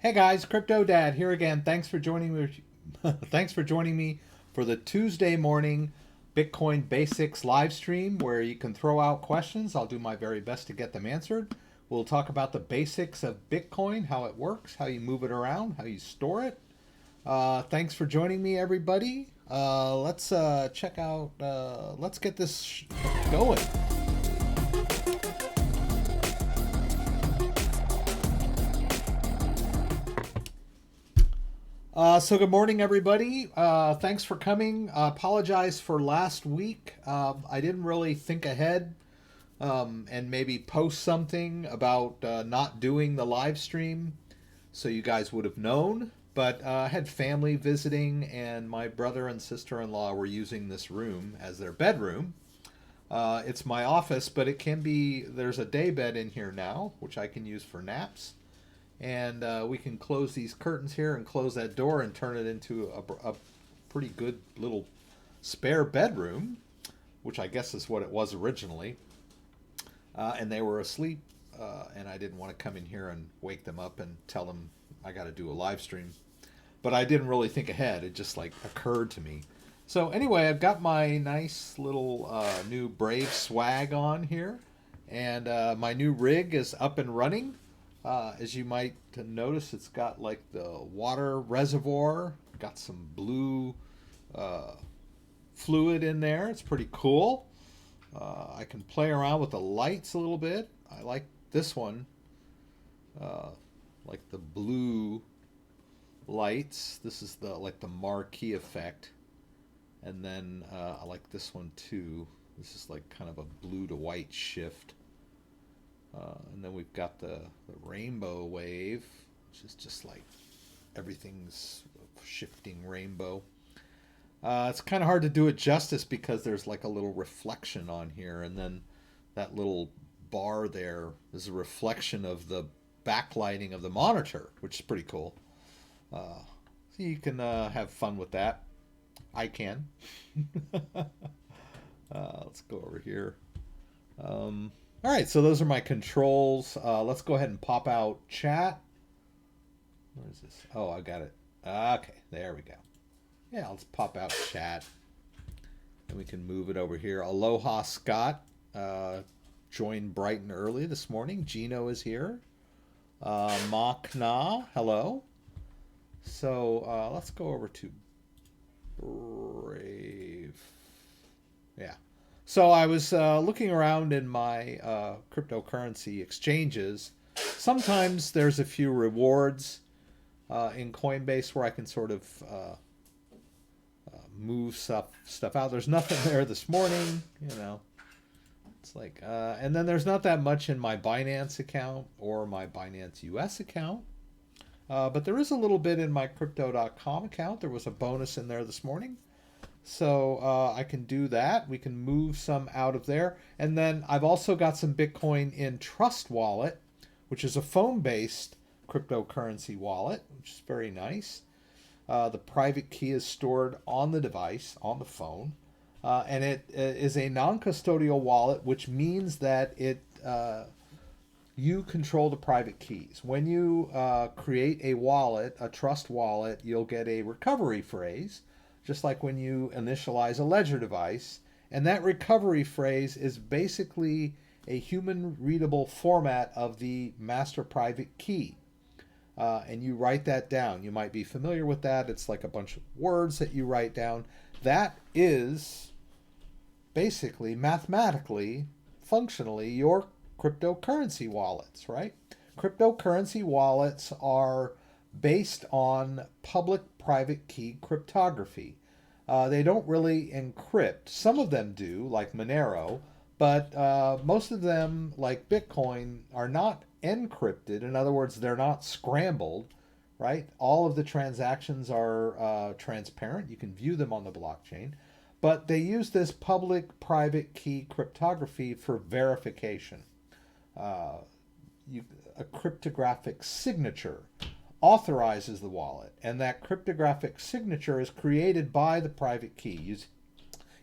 Hey guys, CryptoDad here again. Thanks for joining me. Thanks for joining me for the Tuesday morning Bitcoin Basics live stream where you can throw out questions. I'll do my very best to get them answered. We'll talk about the basics of Bitcoin, how it works, how you move it around, how you store it. Thanks for joining me, everybody. Let's check out. Let's get this going. So good morning, everybody. Thanks for coming. Apologize for last week. I didn't really think ahead and maybe post something about not doing the live stream so you guys would have known. But I had family visiting, and my brother and sister-in-law were using this room as their bedroom. It's my office, but it can be, there's a day bed in here now, which I can use for naps. And we can close these curtains here and close that door and turn it into a pretty good little spare bedroom, which I guess is what it was originally. And they were asleep, and I didn't want to come in here and wake them up and tell them I got to do a live stream. But I didn't really think ahead. It just like occurred to me. So anyway, I've got my nice little new Brave swag on here, and my new rig is up and running. As you might notice, it's got like the water reservoir, got some blue fluid in there. It's pretty cool. I can play around with the lights a little bit. I like this one, like the blue lights. This is the like the marquee effect, and then I like this one too. This is like kind of a blue to white shift. And then we've got the rainbow wave, which is just like everything's shifting rainbow. It's kind of hard to do it justice because there's like a little reflection on here, and then that little bar there is a reflection of the backlighting of the monitor, which is pretty cool. So you can have fun with that. I can. Let's go over here. All right, so those are my controls. Let's go ahead and pop out chat. Where is this? Oh, I got it. Okay, there we go. Yeah, let's pop out chat. And we can move it over here. Aloha Scott joined bright and early this morning. Gino is here. Makna, hello. So let's go over to Brave. Yeah. So I was looking around in my cryptocurrency exchanges. Sometimes there's a few rewards in Coinbase where I can sort of move stuff out. There's nothing there this morning, you know. It's like, and then there's not that much in my Binance account or my Binance US account. But there is a little bit in my Crypto.com account. There was a bonus in there this morning. So I can do that. We can move some out of there. And then I've also got some Bitcoin in Trust Wallet, which is a phone-based cryptocurrency wallet, which is very nice. The private key is stored on the device, on the phone. And it is a non-custodial wallet, which means that you control the private keys. When you create a wallet, a Trust Wallet, you'll get a recovery phrase, just like when you initialize a ledger device. And that recovery phrase is basically a human readable format of the master private key. And you write that down. You might be familiar with that. It's like a bunch of words that you write down. That is basically, mathematically, functionally, your cryptocurrency wallets, right? Cryptocurrency wallets are based on public-private key cryptography. They don't really encrypt. Some of them do, like Monero, but most of them, like Bitcoin, are not encrypted. In other words, they're not scrambled, right? All of the transactions are transparent. You can view them on the blockchain. But they use this public-private key cryptography for verification. A cryptographic signature authorizes the wallet, and that cryptographic signature is created by the private key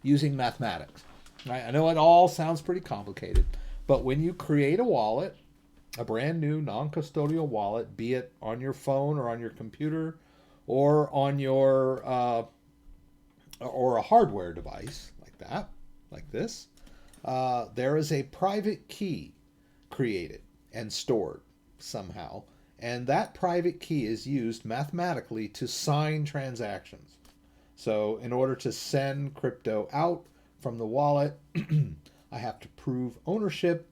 using mathematics. Right? I know it all sounds pretty complicated, but when you create a wallet, a brand new non-custodial wallet, be it on your phone or on your computer or on your or a hardware device like that, like this, there is a private key created and stored somehow. And that private key is used mathematically to sign transactions. So in order to send crypto out from the wallet, I have to prove ownership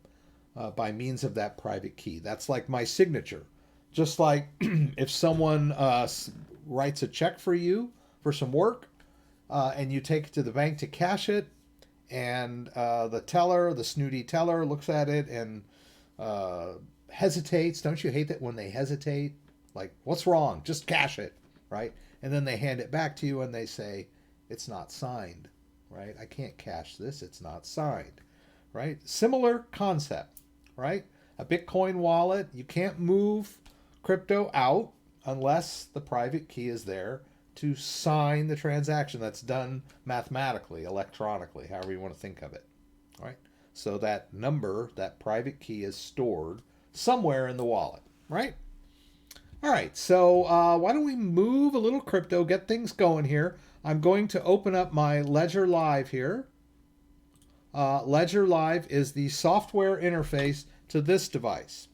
by means of that private key. That's like my signature. Just like if someone writes a check for you for some work, and you take it to the bank to cash it, and the snooty teller, looks at it and hesitates. Don't you hate that when they hesitate? Like, what's wrong? Just cash it, right? And then they hand it back to you and they say, it's not signed, right? I can't cash this. It's not signed, right? Similar concept, right? A Bitcoin wallet, you can't move crypto out unless the private key is there to sign the transaction. That's done mathematically, electronically, however you want to think of it. All right. So that number, that private key, is stored somewhere in the wallet, right? All right. So why don't we move a little crypto, get things going here. I'm going to open up my Ledger Live here. Ledger Live is the software interface to this device.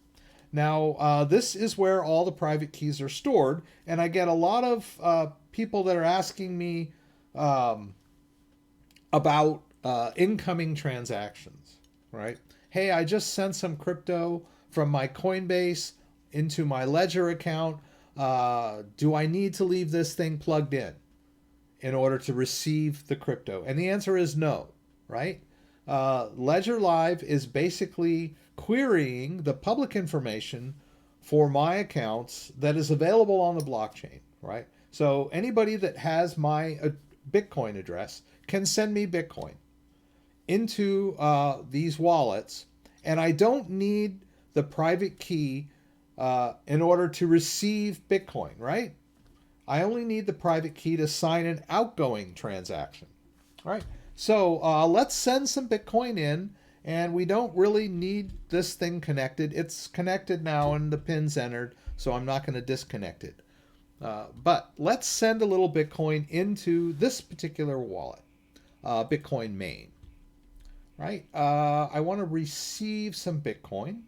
Now, this is where all the private keys are stored, and I get a lot of people that are asking me about incoming transactions, right? Hey, I just sent some crypto from my Coinbase into my Ledger account. Do I need to leave this thing plugged in order to receive the crypto? And the answer is no, right? Ledger Live is basically querying the public information for my accounts that is available on the blockchain, right? So anybody that has my Bitcoin address can send me Bitcoin into these wallets, and I don't need the private key in order to receive Bitcoin, right? I only need the private key to sign an outgoing transaction, all right? So let's send some Bitcoin in, and we don't really need this thing connected. It's connected now and the pin's entered, so I'm not going to disconnect it. But let's send a little Bitcoin into this particular wallet, Bitcoin main, right? I want to receive some Bitcoin.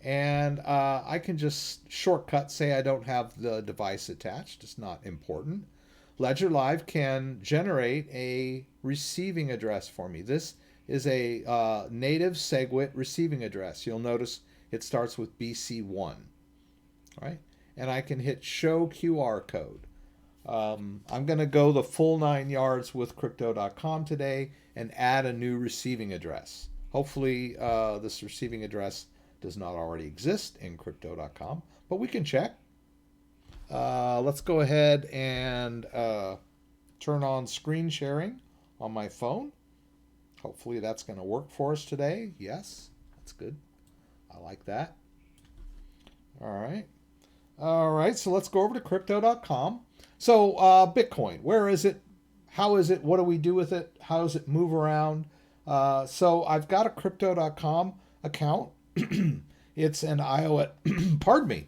And I can just shortcut say I don't have the device attached. It's not important. Ledger Live can generate a receiving address for me. This is a native SegWit receiving address. You'll notice it starts with BC1, right? And I can hit show QR code. I'm going to go the full 9 yards with Crypto.com today and add a new receiving address. Hopefully this receiving address does not already exist in Crypto.com, but we can check. Let's go ahead and turn on screen sharing on my phone. Hopefully that's going to work for us today. Yes, that's good. I like that. All right. All right, so let's go over to Crypto.com. So Bitcoin, where is it? How is it? What do we do with it? How does it move around? So I've got a Crypto.com account. It's an iOS, pardon me,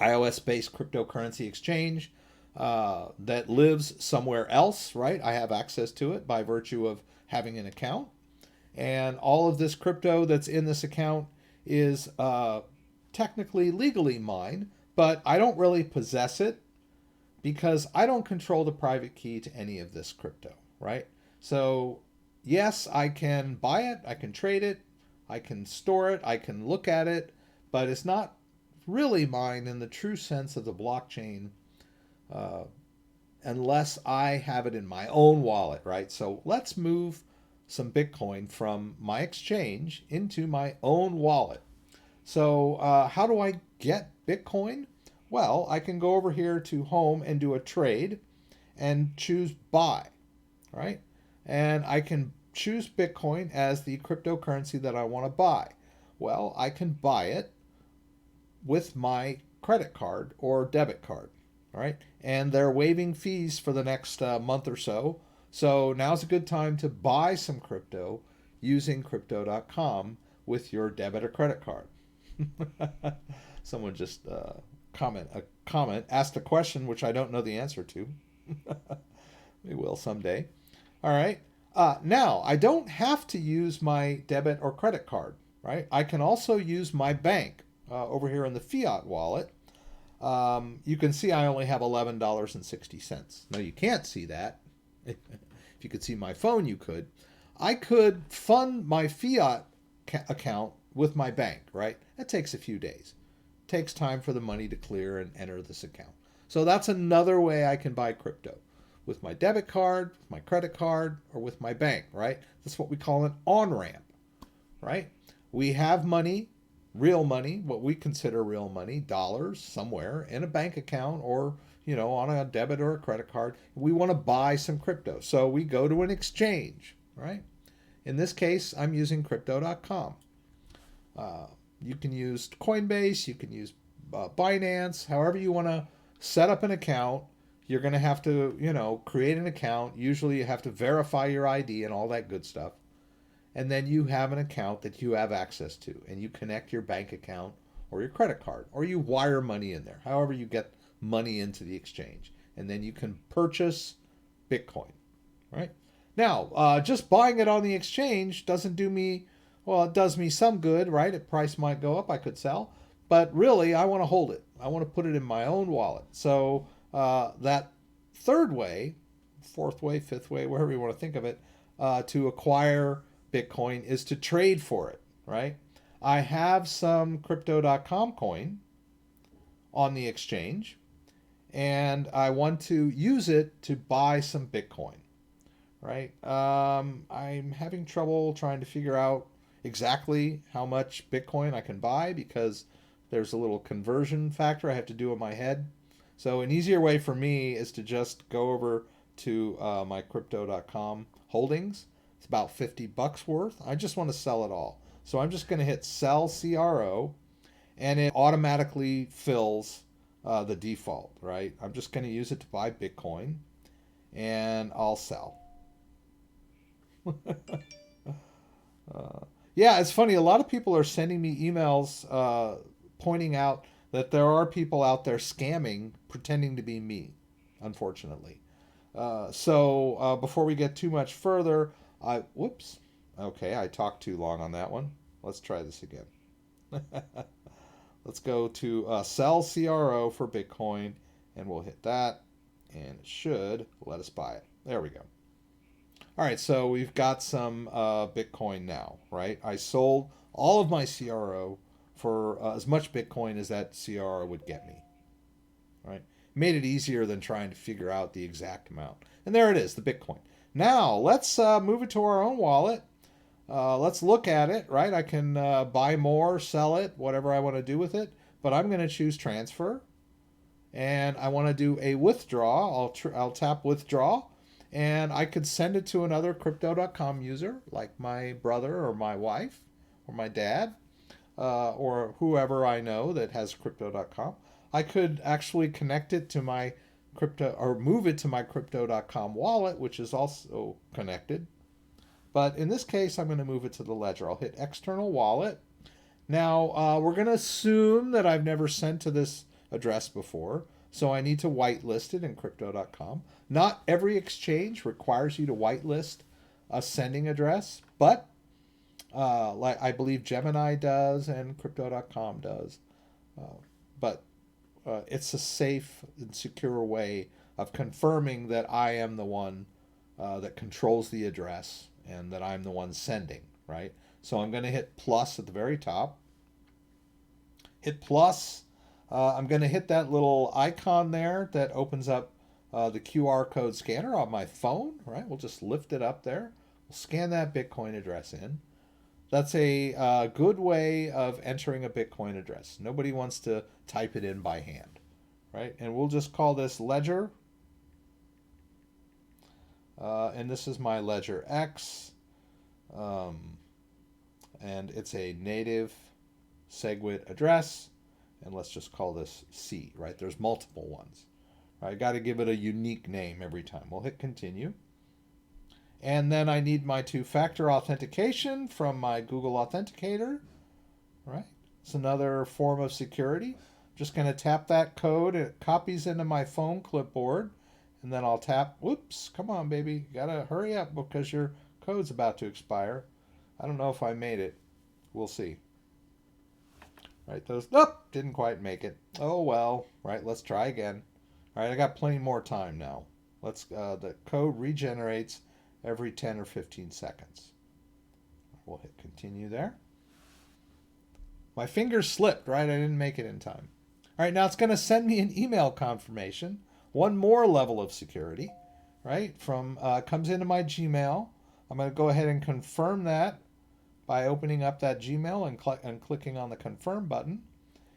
iOS-based cryptocurrency exchange that lives somewhere else, right? I have access to it by virtue of having an account. And all of this crypto that's in this account is technically legally mine, but I don't really possess it because I don't control the private key to any of this crypto, right? So yes, I can buy it, I can trade it, I can store it, I can look at it, but it's not really mine in the true sense of the blockchain unless I have it in my own wallet, right? So let's move some Bitcoin from my exchange into my own wallet. So how do I get Bitcoin? Well, I can go over here to home and do a trade and choose buy, right? And I can choose Bitcoin as the cryptocurrency that I want to buy. Well, I can buy it with my credit card or debit card, all right? And they're waiving fees for the next month or so. So now's a good time to buy some crypto using Crypto.com with your debit or credit card. Someone just asked a question which I don't know the answer to. We will someday. All right. Now, I don't have to use my debit or credit card, right? I can also use my bank over here in the fiat wallet. You can see I only have $11.60. Now, you can't see that. If you could see my phone, you could. I could fund my fiat account with my bank, right? That takes a few days. It takes time for the money to clear and enter this account. So that's another way I can buy crypto. With my debit card, with my credit card, or with my bank, right? That's what we call an on-ramp, right? We have money, real money, what we consider real money, dollars somewhere in a bank account or, on a debit or a credit card. We want to buy some crypto. So we go to an exchange, right? In this case, I'm using Crypto.com. You can use Coinbase, you can use Binance, however you want to set up an account. You're going to have to, create an account. Usually you have to verify your ID and all that good stuff. And then you have an account that you have access to. And you connect your bank account or your credit card. Or you wire money in there. However you get money into the exchange. And then you can purchase Bitcoin. Right? Now, just buying it on the exchange doesn't do me, well, it does me some good, right? The price might go up. I could sell. But really, I want to hold it. I want to put it in my own wallet. So that third way, fourth way, fifth way, wherever you want to think of it, to acquire Bitcoin is to trade for it, right? I have some Crypto.com coin on the exchange, and I want to use it to buy some Bitcoin, right? I'm having trouble trying to figure out exactly how much Bitcoin I can buy because there's a little conversion factor I have to do in my head. So an easier way for me is to just go over to my Crypto.com holdings. It's about $50 worth. I just want to sell it all. So I'm just going to hit sell CRO, and it automatically fills the default, right? I'm just going to use it to buy Bitcoin, and I'll sell. Yeah, it's funny. A lot of people are sending me emails pointing out that there are people out there scamming, pretending to be me, unfortunately. So before we get too much further, whoops. Okay, I talked too long on that one. Let's try this again. Let's go to sell CRO for Bitcoin, and we'll hit that, and it should let us buy it. There we go. All right, so we've got some Bitcoin now, right? I sold all of my CRO for as much Bitcoin as that CRO would get me, right? Made it easier than trying to figure out the exact amount. And there it is, the Bitcoin. Now, let's move it to our own wallet. Let's look at it, right? I can buy more, sell it, whatever I want to do with it. But I'm going to choose transfer. And I want to do a withdraw. I'll tap withdraw. And I could send it to another Crypto.com user, like my brother or my wife or my dad, or whoever I know that has Crypto.com. I could actually connect it to my crypto or move it to my Crypto.com wallet, which is also connected. But in this case, I'm going to move it to the ledger. I'll hit external wallet. Now, we're going to assume that I've never sent to this address before, so I need to whitelist it in Crypto.com. Not every exchange requires you to whitelist a sending address, but like I believe Gemini does and Crypto.com does. But it's a safe and secure way of confirming that I am the one that controls the address and that I'm the one sending, right? So I'm going to hit plus at the very top. Hit plus. I'm going to hit that little icon there that opens up the QR code scanner on my phone, right? We'll just lift it up there. We'll scan that Bitcoin address in. That's a good way of entering a Bitcoin address. Nobody wants to type it in by hand, right? And we'll just call this ledger. And this is my ledger X. And it's a native SegWit address. And let's just call this C, right? There's multiple ones. I got to give it a unique name every time. We'll hit continue. And then I need my two-factor authentication from my Google Authenticator, right? It's another form of security. Just going to tap that code. It copies into my phone clipboard. And then I'll tap, whoops, come on, baby. You got to hurry up because your code's about to expire. I don't know if I made it. We'll see. Right, those, nope, didn't quite make it. Oh, well, right, let's try again. All right, I got plenty more time now. The code regenerates every 10 or 15 seconds. We'll hit continue there. My fingers slipped, right? I didn't make it in time. All right, now it's going to send me an email confirmation. One more level of security, right? Comes into my Gmail. I'm going to go ahead and confirm that by opening up that Gmail and clicking on the confirm button.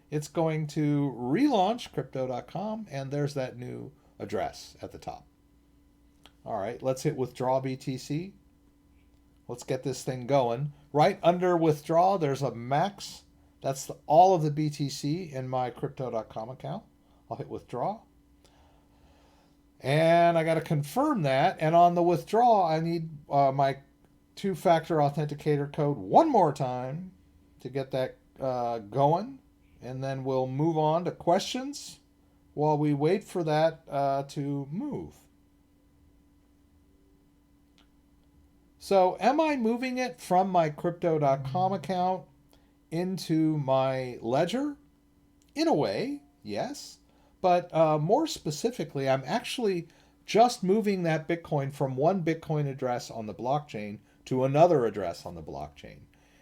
It's going to relaunch Crypto.com, and there's that new address at the top. All right, let's hit withdraw BTC. Let's get this thing going. Right under withdraw, there's a max. That's all of the BTC in my Crypto.com account. I'll hit withdraw. And I got to confirm that. And on the withdraw, I need my two-factor authenticator code one more time to get that going. And then we'll move on to questions while we wait for that to move. So am I moving it from my Crypto.com account into my ledger? In a way, yes. But more specifically, I'm actually just moving that Bitcoin from one Bitcoin address on the blockchain to another address on the blockchain.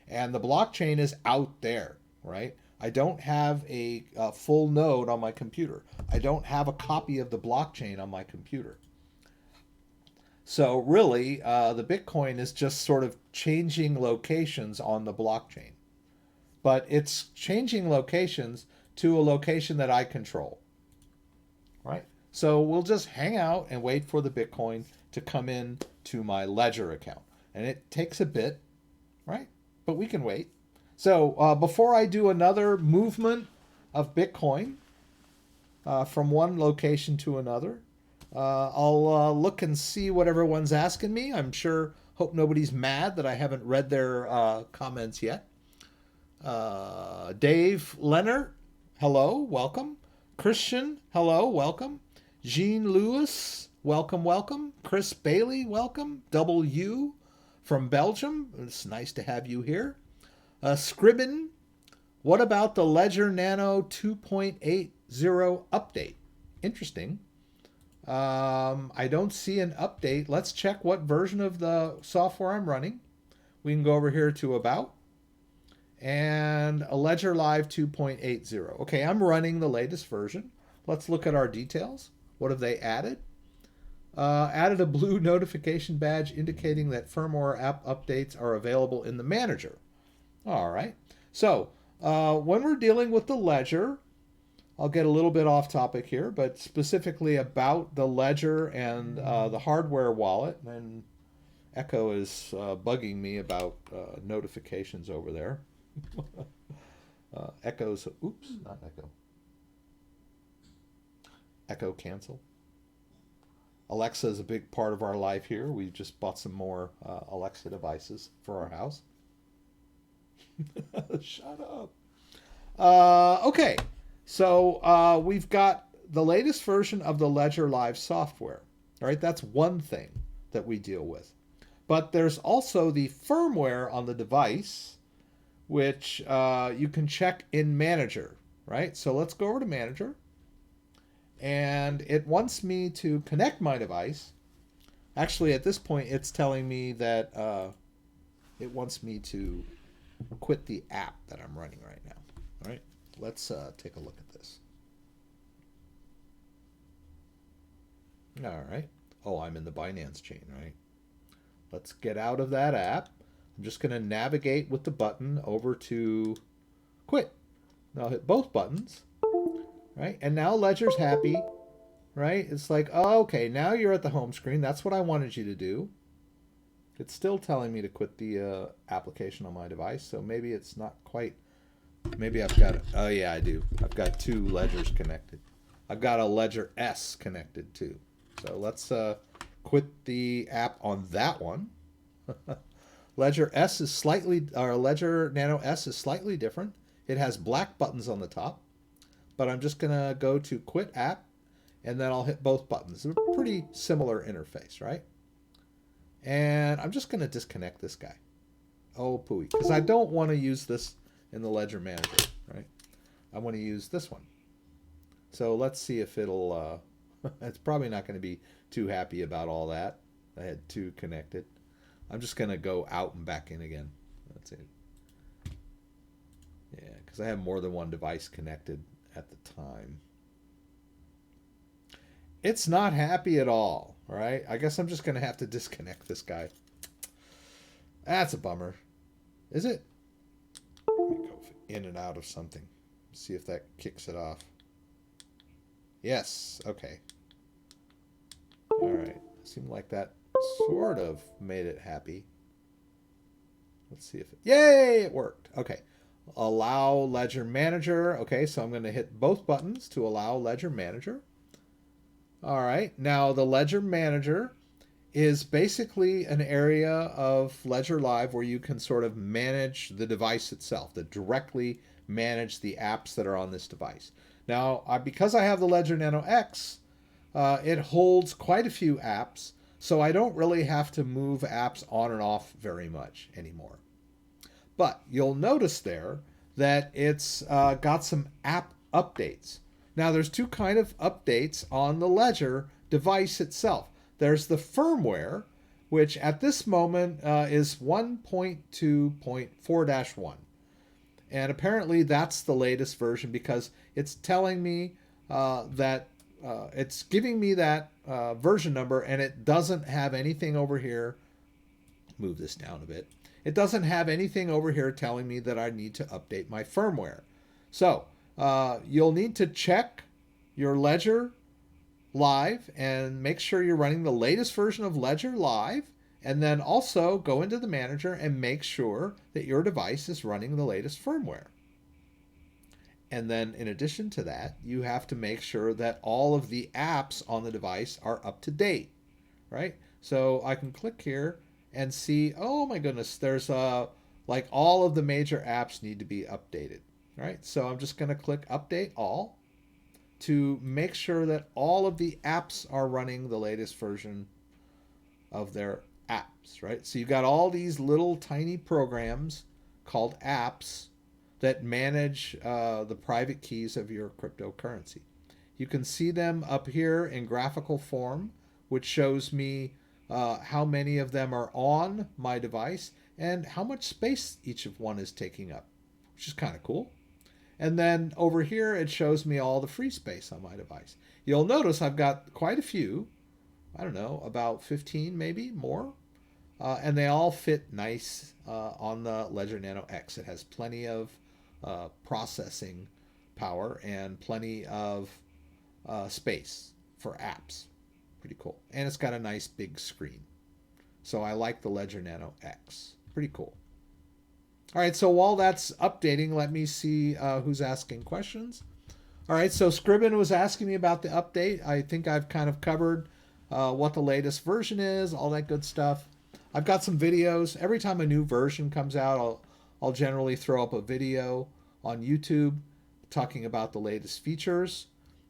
And the blockchain is out there, right? I don't have a full node on my computer. I don't have a copy of the blockchain on my computer. So really, the Bitcoin is just sort of changing locations on the blockchain. But it's changing locations to a location that I control, right? So we'll just hang out and wait for the Bitcoin to come in to my ledger account. And it takes a bit, right? But we can wait. So before I do another movement of Bitcoin from one location to another, I'll look and see what everyone's asking me. I'm sure, hope nobody's mad that I haven't read their comments yet. Dave Leonard, hello, welcome. Christian, hello, welcome. Jean Lewis, welcome, welcome. Chris Bailey, welcome. W from Belgium, it's nice to have you here. Scribbin, what about the Ledger Nano 2.80 update? Interesting. I don't see an update. Let's check what version of the software I'm running. We can go over here to About. And a Ledger Live 2.80. Okay, I'm running the latest version. Let's look at our details. What have they added? Added a blue notification badge indicating that firmware app updates are available in the manager. All right. So when we're dealing with the Ledger, I'll get a little bit off topic here, but specifically about the Ledger and the hardware wallet. And Echo is bugging me about notifications over there. Echo's, oops, not Echo. Echo cancel. Alexa is a big part of our life here. We've just bought some more Alexa devices for our house. Shut up. Okay, so we've got the latest version of the Ledger Live software. All right, that's one thing that we deal with. But there's also the firmware on the device, which you can check in Manager, right? So let's go over to Manager. And it wants me to connect my device. Actually, at this point, it's telling me that it wants me to quit the app that I'm running right now. All right, let's take a look at this. All right. Oh, I'm in the Binance chain, right? Let's get out of that app. I'm just going to navigate with the button over to quit. Now I'll hit both buttons, right? And now Ledger's happy, right? It's like, oh, okay, now you're at the home screen. That's what I wanted you to do. It's still telling me to quit the application on my device, so maybe it's not quite. Maybe I've got, oh yeah, I do. I've got two Ledgers connected. I've got a Ledger S connected too. So let's quit the app on that one. Ledger S is slightly, or Ledger Nano S is slightly different. It has black buttons on the top, but I'm just gonna go to quit app, and then I'll hit both buttons. It's a pretty similar interface, right? And I'm just gonna disconnect this guy. Oh, pooey, because I don't want to use this in the Ledger Manager, right? I want to use this one. So let's see if it'll, it's probably not going to be too happy about all that. I had two connected. I'm just going to go out and back in again. That's it. Yeah, because I have more than one device connected at the time. It's not happy at all, right? I guess I'm just going to have to disconnect this guy. That's a bummer. Is it? Let me go in and out of something. See if that kicks it off. Yes. Okay. All right. Seemed like that sort of made it happy. Let's see if it... Yay! It worked. Okay. Allow Ledger Manager. Okay, so I'm going to hit both buttons to allow Ledger Manager. All right. Now, the Ledger Manager is basically an area of Ledger Live where you can sort of manage the device itself, that directly manage the apps that are on this device. Now, because I have the Ledger Nano X, it holds quite a few apps, so I don't really have to move apps on and off very much anymore. But you'll notice there that it's got some app updates. Now, there's two kind of updates on the Ledger device itself. There's the firmware, which at this moment is 1.2.4-1. And apparently that's the latest version because it's telling me that it's giving me that version number, and it doesn't have anything over here. Move this down a bit. It doesn't have anything over here telling me that I need to update my firmware. So you'll need to check your Ledger Live and make sure you're running the latest version of Ledger Live, and then also go into the manager and make sure that your device is running the latest firmware. And then in addition to that, you have to make sure that all of the apps on the device are up to date, right? So I can click here and see, oh my goodness, there's like all of the major apps need to be updated, right? So I'm just going to click Update All to make sure that all of the apps are running the latest version of their apps, right? So you've got all these little tiny programs called apps that manage the private keys of your cryptocurrency. You can see them up here in graphical form, which shows me how many of them are on my device and how much space each of one is taking up, which is kind of cool. And then over here, it shows me all the free space on my device. You'll notice I've got quite a few, I don't know, about 15 maybe more, and they all fit nice on the Ledger Nano X. It has plenty of processing power and plenty of space for apps. Pretty cool. And it's got a nice big screen. So I like the Ledger Nano X. Pretty cool. All right, so while that's updating, let me see who's asking questions. All right, so Scribbin was asking me about the update. I think I've kind of covered what the latest version is, all that good stuff. I've got some videos. Every time a new version comes out, I'll generally throw up a video on YouTube talking about the latest features.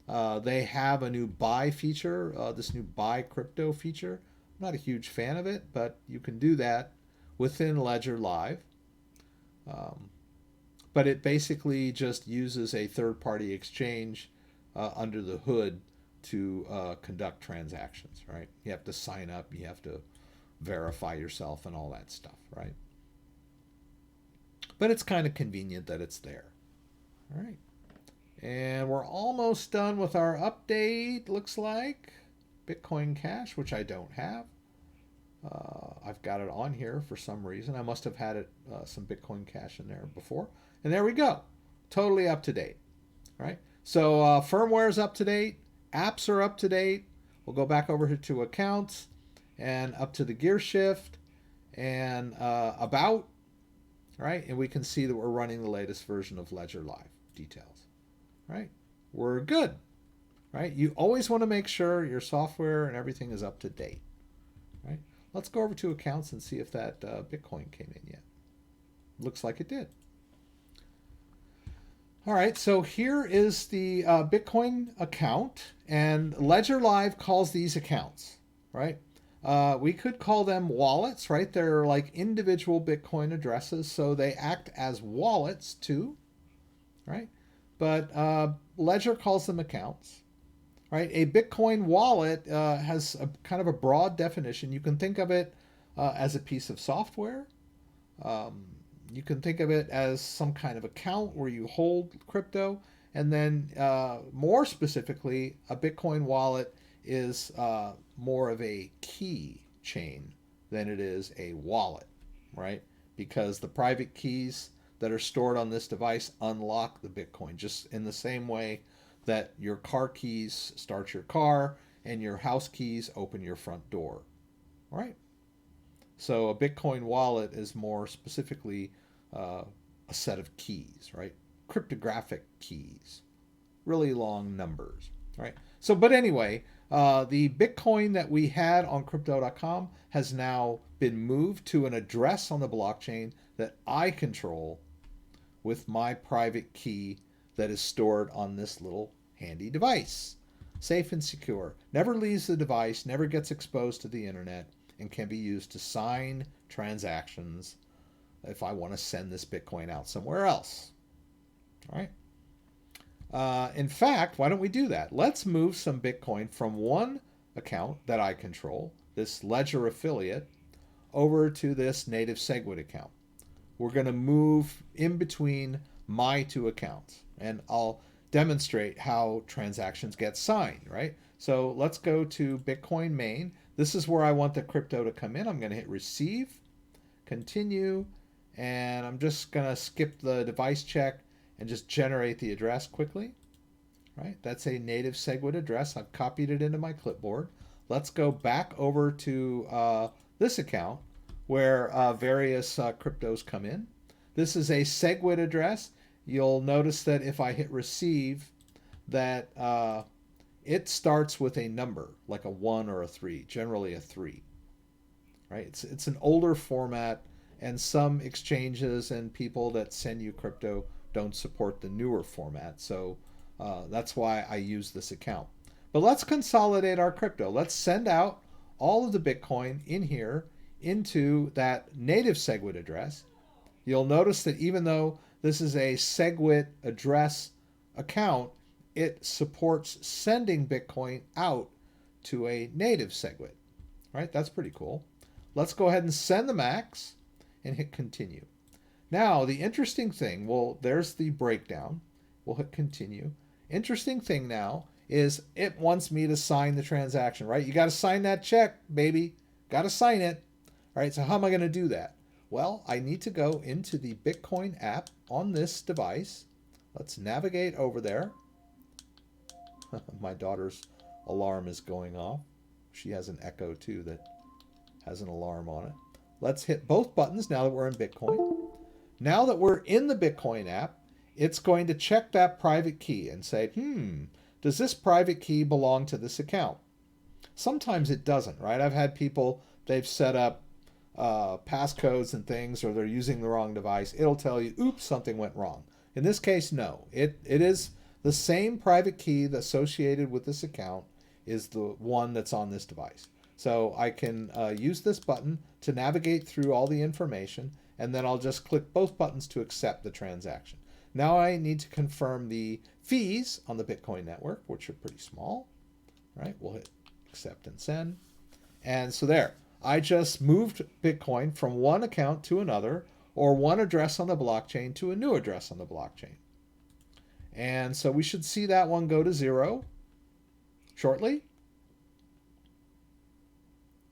They have a new buy feature, this new buy crypto feature. I'm not a huge fan of it, but you can do that within Ledger Live. But it basically just uses a third-party exchange under the hood to conduct transactions, right? You have to sign up, you have to verify yourself and all that stuff, right? But it's kind of convenient that it's there. All right. And we're almost done with our update, looks like. Bitcoin Cash, which I don't have. I've got it on here for some reason. I must have had it some Bitcoin Cash in there before. And there we go. Totally up to date. All right. So firmware is up to date. Apps are up to date. We'll go back over here to accounts and up to the gear shift and about. Right. And we can see that we're running the latest version of Ledger Live details. Right. We're good. Right. You always want to make sure your software and everything is up to date. Let's go over to accounts and see if that Bitcoin came in yet. Looks like it did. All right, so here is the Bitcoin account, and Ledger Live calls these accounts, right? We could call them wallets, right? They're like individual Bitcoin addresses, so they act as wallets too, right? But Ledger calls them accounts, right? A Bitcoin wallet has a kind of a broad definition. You can think of it as a piece of software. You can think of it as some kind of account where you hold crypto. And then more specifically, a Bitcoin wallet is more of a key chain than it is a wallet, right? Because the private keys that are stored on this device unlock the Bitcoin, just in the same way that your car keys start your car and your house keys open your front door, all right? So a Bitcoin wallet is more specifically a set of keys, right? Cryptographic keys, really long numbers, right? So, but anyway, the Bitcoin that we had on Crypto.com has now been moved to an address on the blockchain that I control with my private key that is stored on this little handy device. Safe and secure. Never leaves the device, never gets exposed to the internet, and can be used to sign transactions if I want to send this Bitcoin out somewhere else. All right. In fact, why don't we do that? Let's move some Bitcoin from one account that I control, this Ledger affiliate, over to this native SegWit account. We're going to move in between my two accounts, and I'll demonstrate how transactions get signed, right? So let's go to Bitcoin main. This is where I want the crypto to come in. I'm going to hit receive, continue, and I'm just going to skip the device check and just generate the address quickly, right? That's a native SegWit address. I've copied it into my clipboard. Let's go back over to this account where various cryptos come in. This is a SegWit address. You'll notice that if I hit receive, that it starts with a number, like a 1 or a 3, generally a 3. Right? It's an older format, and some exchanges and people that send you crypto don't support the newer format. So that's why I use this account. But let's consolidate our crypto. Let's send out all of the Bitcoin in here into that native SegWit address. You'll notice that even though this is a SegWit address account, it supports sending Bitcoin out to a native SegWit. Right? That's pretty cool. Let's go ahead and send the max and hit continue. Now, the interesting thing, well, there's the breakdown. We'll hit continue. Interesting thing now is it wants me to sign the transaction, right? You got to sign that check, baby. Got to sign it. All right, so how am I going to do that? Well, I need to go into the Bitcoin app on this device. Let's navigate over there. My daughter's alarm is going off. She has an Echo too that has an alarm on it. Let's hit both buttons now that we're in Bitcoin. Now that we're in the Bitcoin app, it's going to check that private key and say, does this private key belong to this account? Sometimes it doesn't, right? I've had people, they've set up passcodes and things, or they're using the wrong device. It'll tell you, oops, something went wrong. In this case, no. It is the same private key that's associated with this account is the one that's on this device. So I can use this button to navigate through all the information, and then I'll just click both buttons to accept the transaction. Now I need to confirm the fees on the Bitcoin network, which are pretty small, right? We'll hit accept and send. And so there, I just moved Bitcoin from one account to another, or one address on the blockchain to a new address on the blockchain. And so we should see that one go to 0 shortly.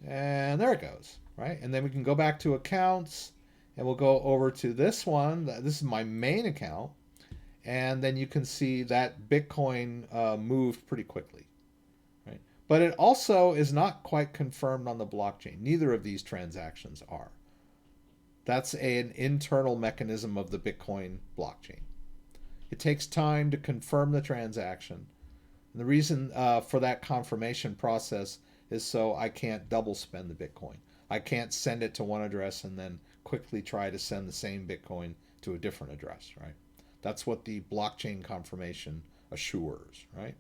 And there it goes, right? And then we can go back to accounts, and we'll go over to this one. This is my main account. And then you can see that Bitcoin moved pretty quickly, right? But it also is not quite confirmed on the blockchain. Neither of these transactions are. That's an internal mechanism of the Bitcoin blockchain. It takes time to confirm the transaction. And the reason for that confirmation process is so I can't double spend the Bitcoin. I can't send it to one address and then quickly try to send the same Bitcoin to a different address, right? That's what the blockchain confirmation assures, right?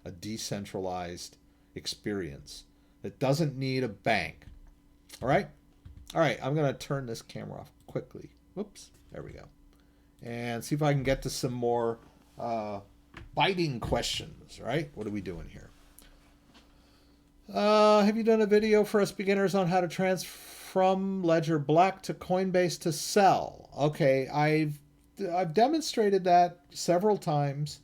A decentralized experience that doesn't need a bank. All right? All right, I'm going to turn this camera off quickly. Whoops, there we go. And see if I can get to some more biting questions, right? What are we doing here? Have you done a video for us beginners on how to transfer from Ledger Black to Coinbase to sell? Okay, I've demonstrated that several times.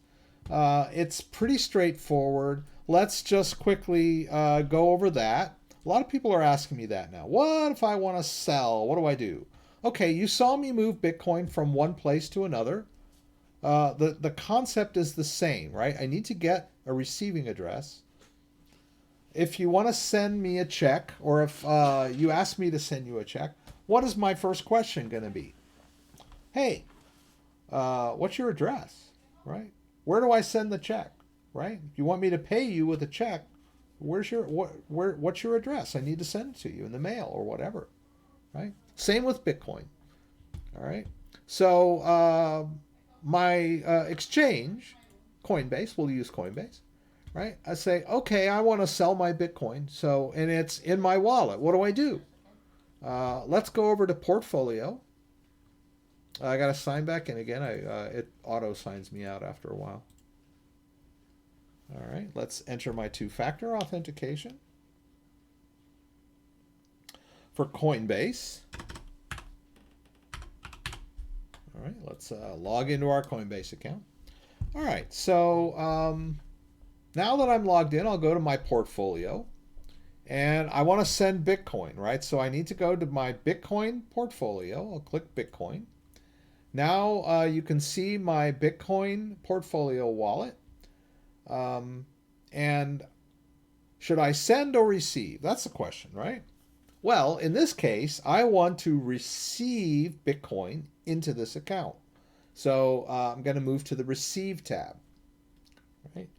It's pretty straightforward. Let's just quickly go over that. A lot of people are asking me that now. What if I want to sell? What do I do? Okay, you saw me move Bitcoin from one place to another. The concept is the same, right? I need to get a receiving address. If you want to send me a check, or if you ask me to send you a check, what is my first question going to be? Hey, what's your address, right? Where do I send the check, right? If you want me to pay you with a check, what's your address? I need to send it to you in the mail or whatever, right? Same with Bitcoin, all right? So my exchange, Coinbase, we'll use Coinbase, right? I say, okay, I want to sell my Bitcoin, and it's in my wallet. What do I do? Let's go over to Portfolio. I got to sign back in again. It auto signs me out after a while. All right, let's enter my two-factor authentication for Coinbase. All right, let's log into our Coinbase account. All right, so now that I'm logged in, I'll go to my portfolio, and I want to send Bitcoin, right? So I need to go to my Bitcoin portfolio. I'll click Bitcoin. Now you can see my Bitcoin portfolio wallet. And should I send or receive? That's the question, right? Well, in this case, I want to receive Bitcoin into this account. So I'm going to move to the Receive tab. Right?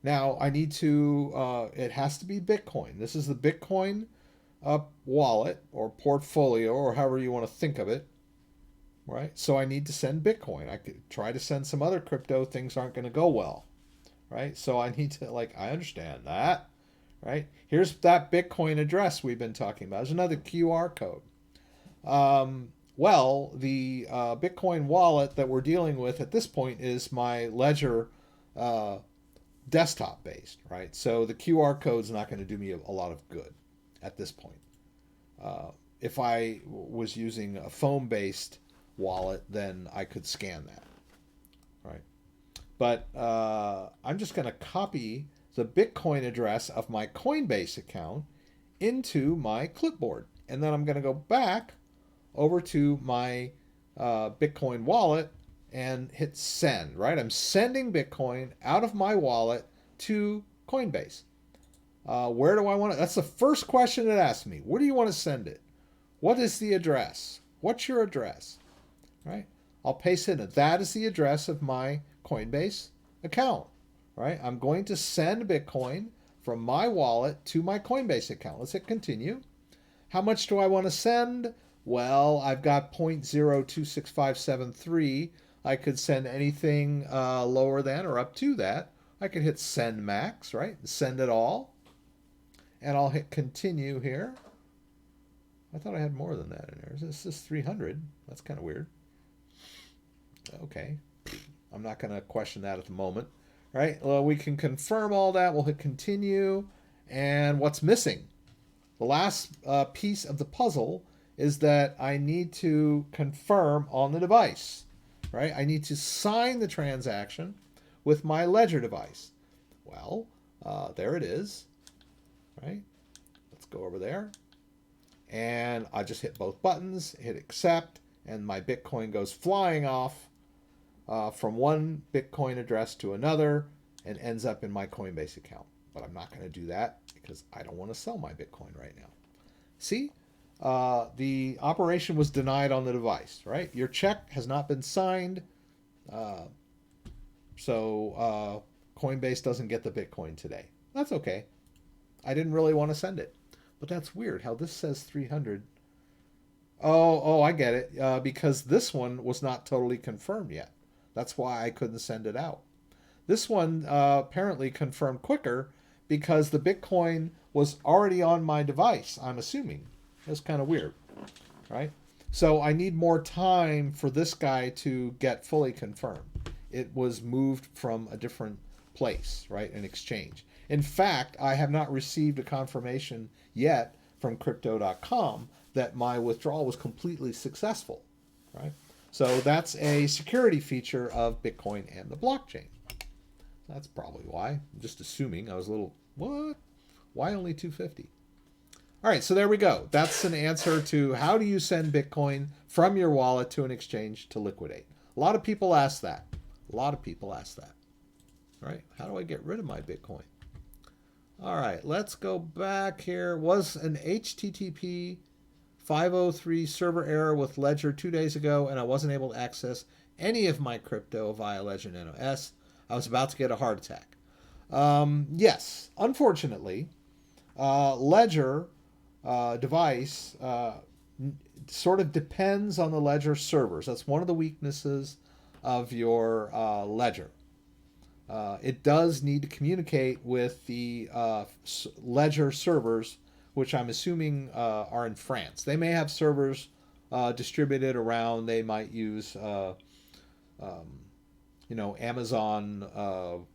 Now I need to, it has to be Bitcoin. This is the Bitcoin wallet or portfolio or however you want to think of it. Right? So I need to send Bitcoin. I could try to send some other crypto. Things aren't going to go well. Right? So I need to, I understand that. Right? Here's that Bitcoin address we've been talking about. There's another QR code. Well, the Bitcoin wallet that we're dealing with at this point is my Ledger desktop based, right? So the QR code's not going to do me a lot of good at this point. If I was using a phone based wallet, then I could scan that, right? But I'm just going to copy the Bitcoin address of my Coinbase account into my clipboard. And then I'm going to go back over to my Bitcoin wallet and hit send, right? I'm sending Bitcoin out of my wallet to Coinbase. Where do I want it? That's the first question it asks me. Where do you want to send it? What is the address? What's your address? Right? I'll paste it in. That is the address of my Coinbase account. Right? I'm going to send Bitcoin from my wallet to my Coinbase account. Let's hit continue. How much do I want to send? Well, I've got 0.026573. I could send anything lower than or up to that. I could hit send max, right? Send it all. And I'll hit continue here. I thought I had more than that in there. This is 300. That's kind of weird. Okay. I'm not going to question that at the moment. Right? Well, we can confirm all that. We'll hit continue. And what's missing? The last piece of the puzzle is that I need to confirm on the device. Right? I need to sign the transaction with my Ledger device. Well, there it is. Right? Let's go over there. And I just hit both buttons, hit accept, and my Bitcoin goes flying off from one Bitcoin address to another and ends up in my Coinbase account. But I'm not going to do that because I don't want to sell my Bitcoin right now. See, the operation was denied on the device, right? Your check has not been signed, so Coinbase doesn't get the Bitcoin today. That's okay. I didn't really want to send it. But that's weird how this says 300. Oh, I get it. Because this one was not totally confirmed yet. That's why I couldn't send it out. This one apparently confirmed quicker because the Bitcoin was already on my device, I'm assuming. That's kind of weird, right? So I need more time for this guy to get fully confirmed. It was moved from a different place, right? An exchange. In fact, I have not received a confirmation yet from Crypto.com that my withdrawal was completely successful, right? So that's a security feature of Bitcoin and the blockchain. That's probably why. I'm just assuming. I was a little, what? Why only 250? All right, so there we go. That's an answer to how do you send Bitcoin from your wallet to an exchange to liquidate. A lot of people ask that. A lot of people ask that. All right, how do I get rid of my Bitcoin? All right, let's go back here. Was an HTTP 503 server error with Ledger 2 days ago, and I wasn't able to access any of my crypto via Ledger Nano S. I was about to get a heart attack. Yes, unfortunately, Ledger device sort of depends on the Ledger servers. That's one of the weaknesses of your Ledger. It does need to communicate with the Ledger servers, which I'm assuming are in France. They may have servers distributed around. They might use, Amazon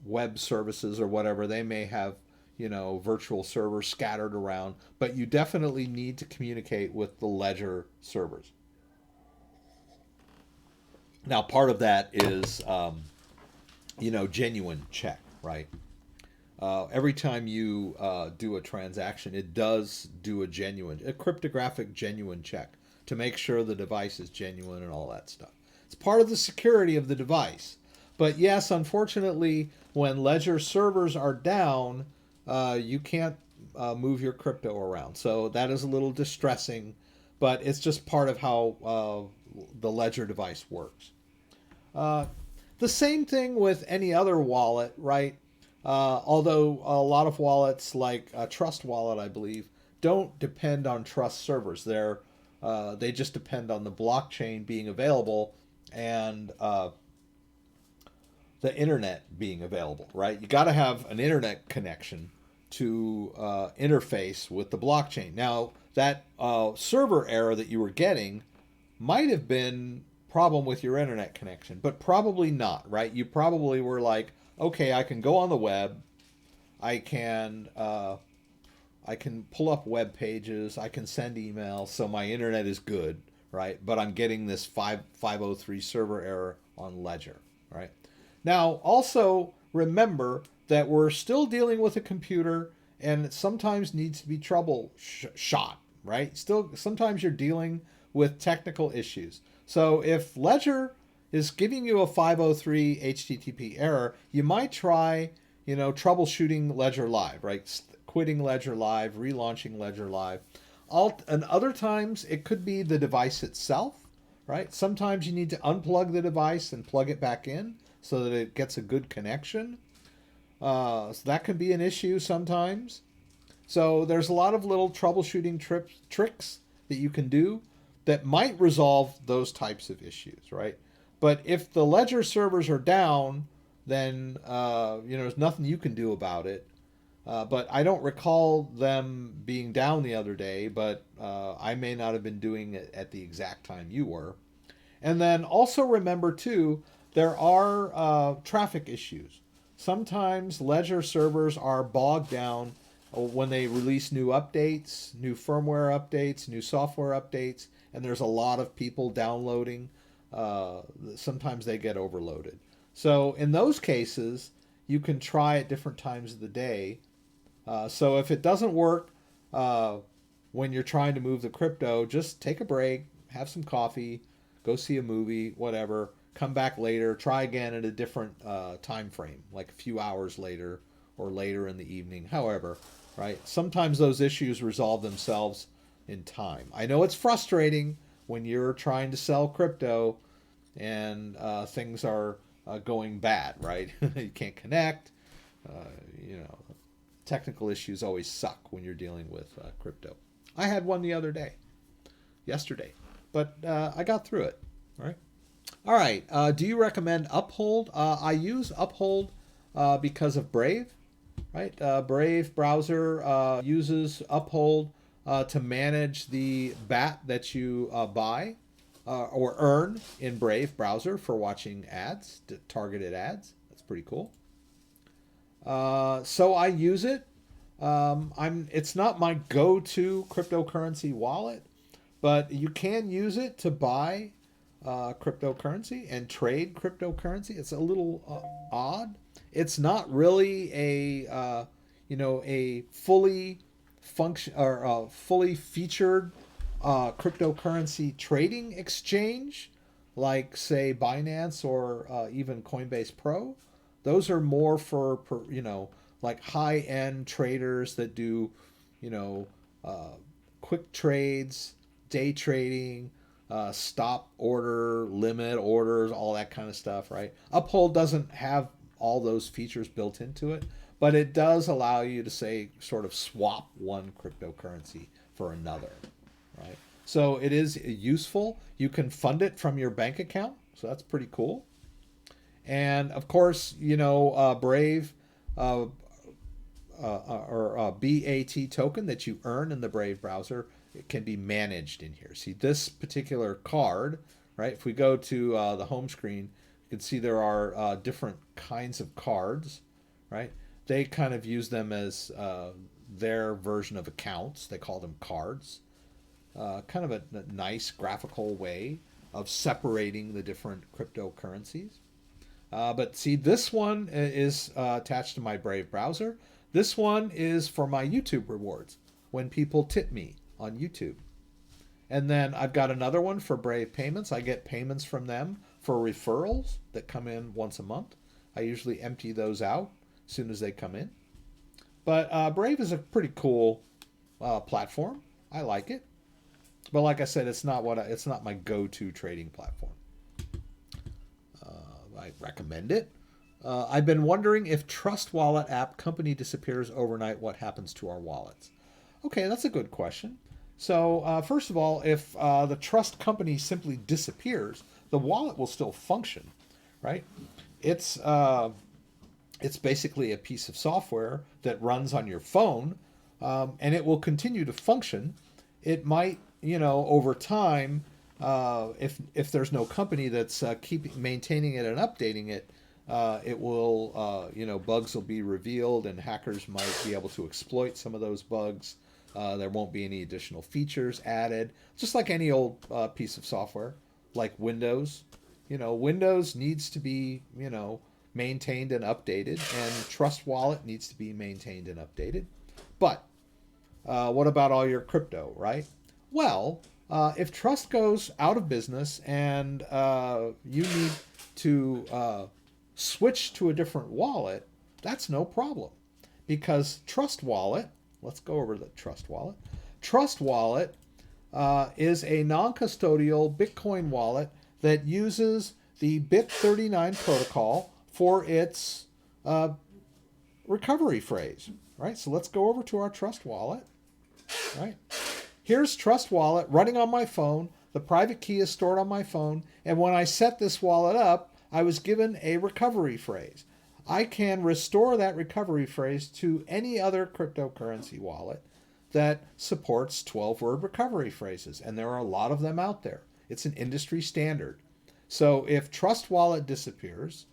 web services or whatever. They may have, virtual servers scattered around. But you definitely need to communicate with the Ledger servers. Now, part of that is, genuine check, right? Every time you do a transaction, it does do a cryptographic genuine check to make sure the device is genuine and all that stuff. It's part of the security of the device. But yes, unfortunately, when Ledger servers are down, you can't move your crypto around. So that is a little distressing, but it's just part of how the Ledger device works. The same thing with any other wallet, right? Although a lot of wallets, like Trust Wallet, I believe, don't depend on Trust servers. They just depend on the blockchain being available and the internet being available, right? You got to have an internet connection to interface with the blockchain. Now, that server error that you were getting might have been problem with your internet connection, but probably not, right? You probably were like, okay, I can go on the web, I can pull up web pages, I can send emails, so my internet is good, right? But I'm getting this 503 server error on Ledger, right? Now, also remember that we're still dealing with a computer, and it sometimes needs to be troubleshot, right? Still, sometimes you're dealing with technical issues. So if Ledger is giving you a 503 HTTP error, you might try, troubleshooting Ledger Live, right? Quitting Ledger Live, relaunching Ledger Live. And other times it could be the device itself, right? Sometimes you need to unplug the device and plug it back in so that it gets a good connection. So that could be an issue sometimes. So there's a lot of little troubleshooting tricks that you can do that might resolve those types of issues, right? But if the Ledger servers are down, then there's nothing you can do about it. But I don't recall them being down the other day, but I may not have been doing it at the exact time you were. And then also remember, too, there are traffic issues. Sometimes Ledger servers are bogged down when they release new updates, new firmware updates, new software updates, and there's a lot of people downloading. Sometimes they get overloaded. So in those cases, you can try at different times of the day. So if it doesn't work when you're trying to move the crypto, just take a break, have some coffee, go see a movie, whatever. Come back later, try again at a different time frame, like a few hours later or later in the evening, however, right? Sometimes those issues resolve themselves in time. I know it's frustrating when you're trying to sell crypto and things are going bad, right? You can't connect, technical issues always suck when you're dealing with crypto. I had one the other day, yesterday, but I got through it. All right. Do you recommend Uphold? I use Uphold because of Brave. Right. Brave browser uses Uphold to manage the BAT that you buy or earn in Brave browser for watching ads, targeted ads. That's pretty cool. So I use it. It's not my go-to cryptocurrency wallet, but you can use it to buy cryptocurrency and trade cryptocurrency. It's a little odd. It's not really a a fully fully featured cryptocurrency trading exchange like say Binance or even Coinbase Pro. Those are more for like high-end traders that do quick trades, day trading, stop order, limit orders, all that kind of stuff, right? Uphold doesn't have all those features built into it, but it does allow you to say sort of swap one cryptocurrency for another, right? So it is useful. You can fund it from your bank account, so that's pretty cool. And of course, Brave or BAT token that you earn in the Brave browser, it can be managed in here. See this particular card, right? If we go to the home screen, you can see there are different kinds of cards, right? They kind of use them as their version of accounts. They call them cards. Kind of a nice graphical way of separating the different cryptocurrencies. But see, this one is attached to my Brave browser. This one is for my YouTube rewards when people tip me on YouTube. And then I've got another one for Brave Payments. I get payments from them for referrals that come in once a month. I usually empty those out as soon as they come in. But Brave is a pretty cool platform. I like it. But like I said, it's not my go-to trading platform. I recommend it. I've been wondering if Trust Wallet app company disappears overnight, what happens to our wallets? Okay, that's a good question. So first of all, if the trust company simply disappears, the wallet will still function, right? It's basically a piece of software that runs on your phone, and it will continue to function. It might, over time, if there's no company that's maintaining it and updating it, it will, bugs will be revealed and hackers might be able to exploit some of those bugs. There won't be any additional features added, just like any old piece of software, like Windows. Windows needs to be, maintained and updated, and Trust Wallet needs to be maintained and updated. But what about all your crypto, right? Well, if Trust goes out of business and you need to switch to a different wallet, that's no problem. Because Trust Wallet, let's go over the Trust Wallet. Trust Wallet is a non-custodial Bitcoin wallet that uses the BIP39 protocol for its recovery phrase, right? So let's go over to our Trust Wallet, right? Here's Trust Wallet running on my phone. The private key is stored on my phone. And when I set this wallet up, I was given a recovery phrase. I can restore that recovery phrase to any other cryptocurrency wallet that supports 12-word recovery phrases. And there are a lot of them out there. It's an industry standard. So if Trust Wallet disappears,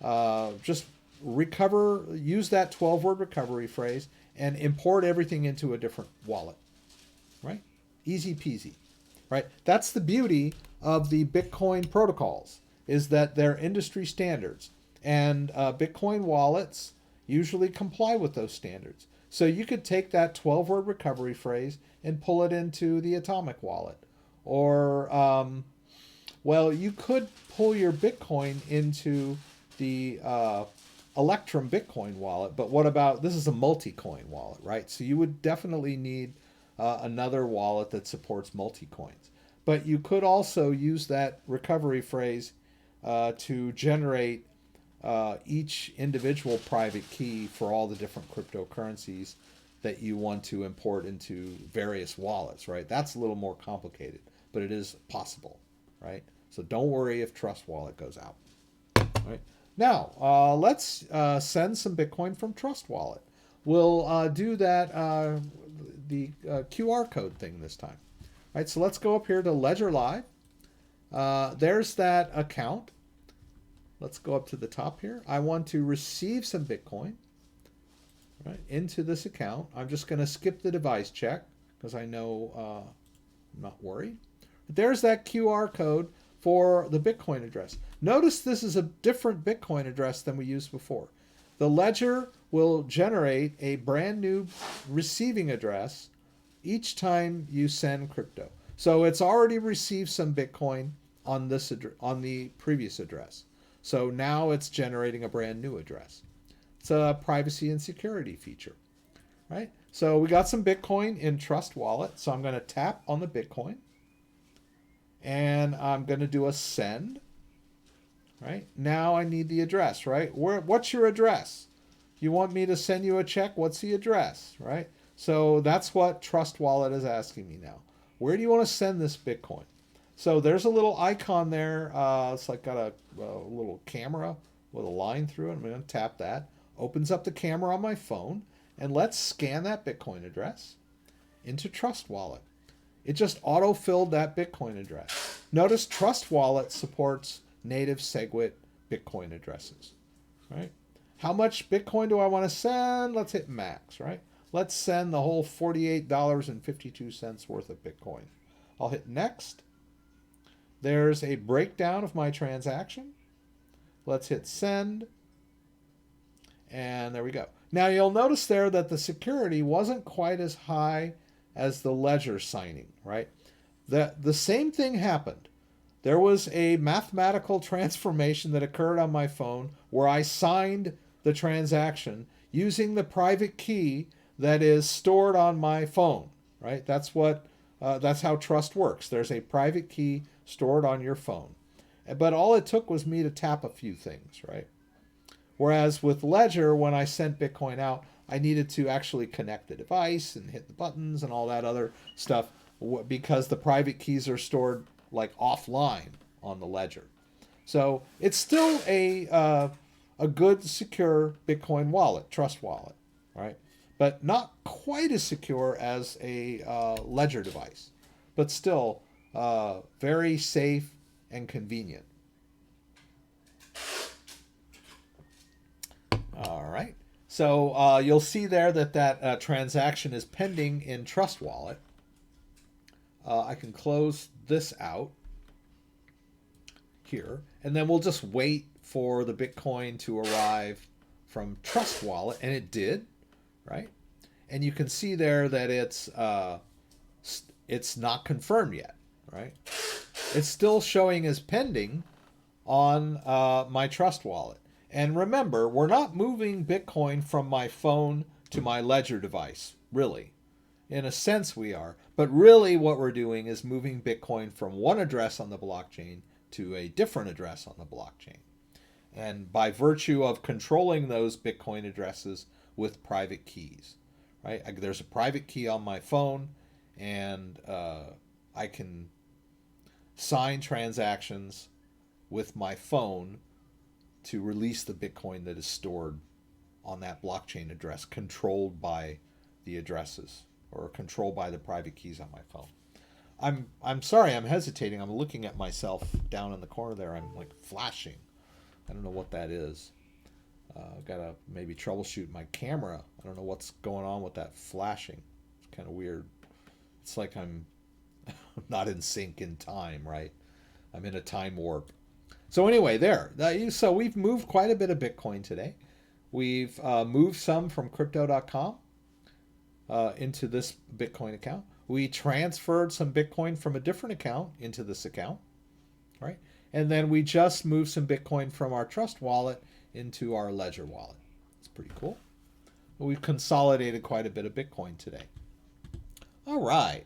just use that 12-word recovery phrase and import everything into a different wallet. Right? Easy peasy. Right? That's the beauty of the Bitcoin protocols, is that they're industry standards. And Bitcoin wallets usually comply with those standards. So you could take that 12-word recovery phrase and pull it into the Atomic wallet. Or, you could pull your Bitcoin into the Electrum Bitcoin wallet. But what about, this is a multi-coin wallet, right? So you would definitely need another wallet that supports multi-coins. But you could also use that recovery phrase to generate each individual private key for all the different cryptocurrencies that you want to import into various wallets, right? That's a little more complicated, but it is possible, right? So don't worry if Trust Wallet goes out, right? Now, let's send some Bitcoin from Trust Wallet. We'll do that, the QR code thing this time, right? So let's go up here to Ledger Live. There's that account. Let's go up to the top here. I want to receive some Bitcoin, right, into this account. I'm just going to skip the device check because I know I'm not worried. But there's that QR code for the Bitcoin address. Notice this is a different Bitcoin address than we used before. The Ledger will generate a brand new receiving address each time you send crypto. So it's already received some Bitcoin on this on the previous address. So now it's generating a brand new address. It's a privacy and security feature, right? So we got some Bitcoin in Trust Wallet. So I'm going to tap on the Bitcoin and I'm going to do a send, right? Now I need the address, right? What's your address? You want me to send you a check? What's the address, right? So that's what Trust Wallet is asking me now. Where do you want to send this Bitcoin? So there's a little icon there. It's like got a little camera with a line through it. I'm going to tap that. Opens up the camera on my phone. And let's scan that Bitcoin address into Trust Wallet. It just auto-filled that Bitcoin address. Notice Trust Wallet supports native SegWit Bitcoin addresses, right? How much Bitcoin do I want to send? Let's hit max, right? Let's send the whole $48.52 worth of Bitcoin. I'll hit next. There's a breakdown of my transaction. Let's hit send. And there we go. Now you'll notice there that the security wasn't quite as high as the Ledger signing, right? The same thing happened. There was a mathematical transformation that occurred on my phone where I signed the transaction using the private key that is stored on my phone, right? That's how Trust works. There's a private key stored on your phone. But all it took was me to tap a few things, right? Whereas with Ledger, when I sent Bitcoin out, I needed to actually connect the device and hit the buttons and all that other stuff because the private keys are stored like offline on the Ledger. So it's still a good, secure Bitcoin wallet, Trust Wallet, right? But not quite as secure as a Ledger device, but still very safe and convenient. All right. So you'll see there that transaction is pending in Trust Wallet. I can close this out here, and then we'll just wait for the Bitcoin to arrive from Trust Wallet, and it did, right? And you can see there that it's not confirmed yet, right? It's still showing as pending on my Trust Wallet. And remember, we're not moving Bitcoin from my phone to my Ledger device, really. In a sense we are, but really what we're doing is moving Bitcoin from one address on the blockchain to a different address on the blockchain. And by virtue of controlling those Bitcoin addresses with private keys, right? There's a private key on my phone, and I can sign transactions with my phone to release the Bitcoin that is stored on that blockchain address, controlled by the addresses or controlled by the private keys on my phone. I'm sorry, I'm hesitating. I'm looking at myself down in the corner there. I'm like flashing. I don't know what that is. I've got to maybe troubleshoot my camera. I don't know what's going on with that flashing. It's kind of weird. It's like I'm not in sync in time, right? I'm in a time warp. So anyway, there. So we've moved quite a bit of Bitcoin today. We've moved some from Crypto.com into this Bitcoin account. We transferred some Bitcoin from a different account into this account, right? And then we just moved some Bitcoin from our Trust Wallet into our Ledger wallet. It's pretty cool. We've consolidated quite a bit of Bitcoin today. All right,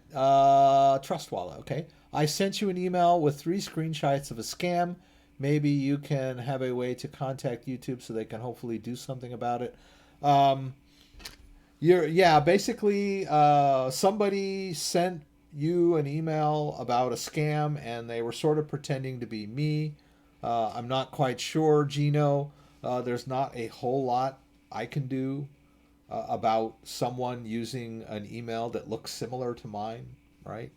Trust Wallet, okay. I sent you an email with 3 screenshots of a scam maybe you can have a way to contact YouTube so they can hopefully do something about it. Um, basically, somebody sent you an email about a scam, and they were sort of pretending to be me. I'm not quite sure, Gino. There's not a whole lot I can do about someone using an email that looks similar to mine, right?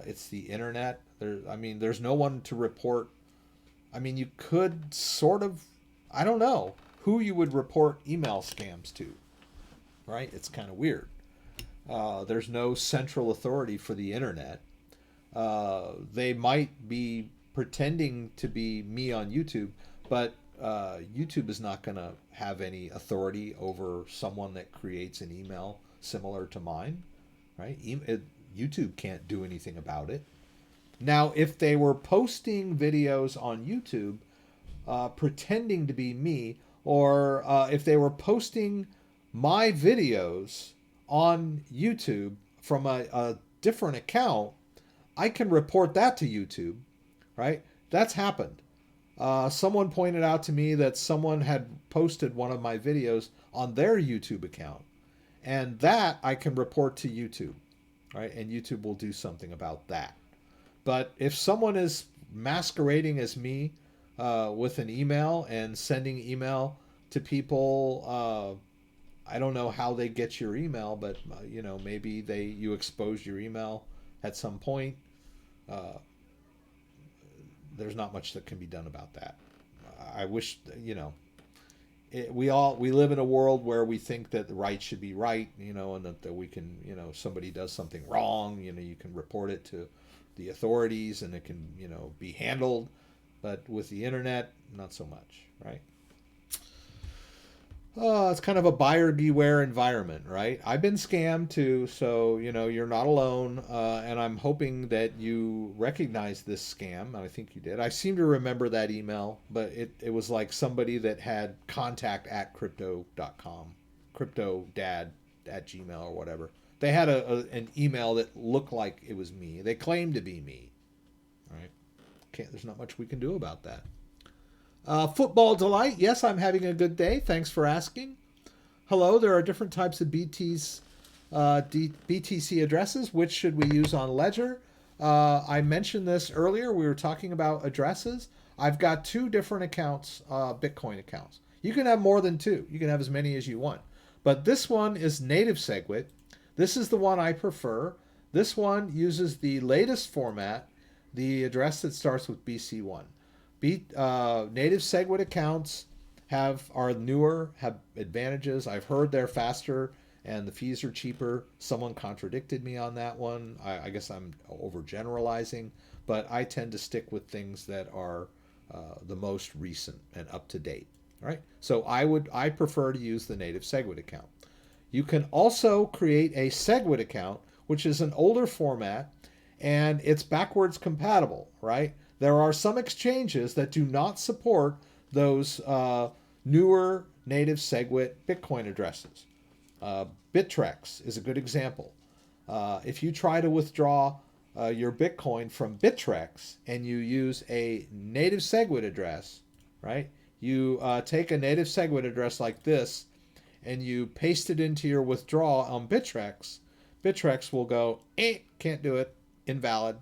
It's the internet. There's no one to report. I mean, you could sort of, I don't know who you would report email scams to, right? It's kind of weird. There's no central authority for the internet. They might be pretending to be me on YouTube, but YouTube is not going to have any authority over someone that creates an email similar to mine, right? YouTube can't do anything about it. Now, if they were posting videos on YouTube pretending to be me, or if they were posting my videos on YouTube from a different account, I can report that to YouTube, right? That's happened. Someone pointed out to me that someone had posted one of my videos on their YouTube account, and that I can report to YouTube, right? And YouTube will do something about that. But if someone is masquerading as me with an email and sending email to people, I don't know how they get your email, but maybe you expose your email at some point. There's not much that can be done about that. I wish, we live in a world where we think that the right should be right, and that we can, somebody does something wrong, you can report it to the authorities and it can, be handled. But with the internet, not so much, right? It's kind of a buyer beware environment, right? I've been scammed too, so you're not alone, and I'm hoping that you recognize this scam. I think you did. I seem to remember that email, but it was like somebody that had contact at crypto.com, CryptoDad at Gmail or whatever. They had an email that looked like it was me. They claimed to be me, right? There's not much we can do about that. Football Delight. Yes, I'm having a good day. Thanks for asking. Hello, there are different types of BTC addresses. Which should we use on Ledger? I mentioned this earlier. We were talking about addresses. I've got 2 different accounts, Bitcoin accounts. You can have more than 2. You can have as many as you want. But this one is native SegWit. This is the one I prefer. This one uses the latest format, the address that starts with BC1. Native SegWit accounts are newer, have advantages. I've heard they're faster and the fees are cheaper. Someone contradicted me on that one. I guess I'm overgeneralizing, but I tend to stick with things that are the most recent and up to date. All right. So I prefer to use the native SegWit account. You can also create a SegWit account, which is an older format, and it's backwards compatible, right? There are some exchanges that do not support those newer native SegWit Bitcoin addresses. Bittrex is a good example. If you try to withdraw your Bitcoin from Bittrex and you use a native SegWit address, right? You take a native SegWit address like this and you paste it into your withdrawal on Bittrex. Bittrex will go, can't do it, invalid,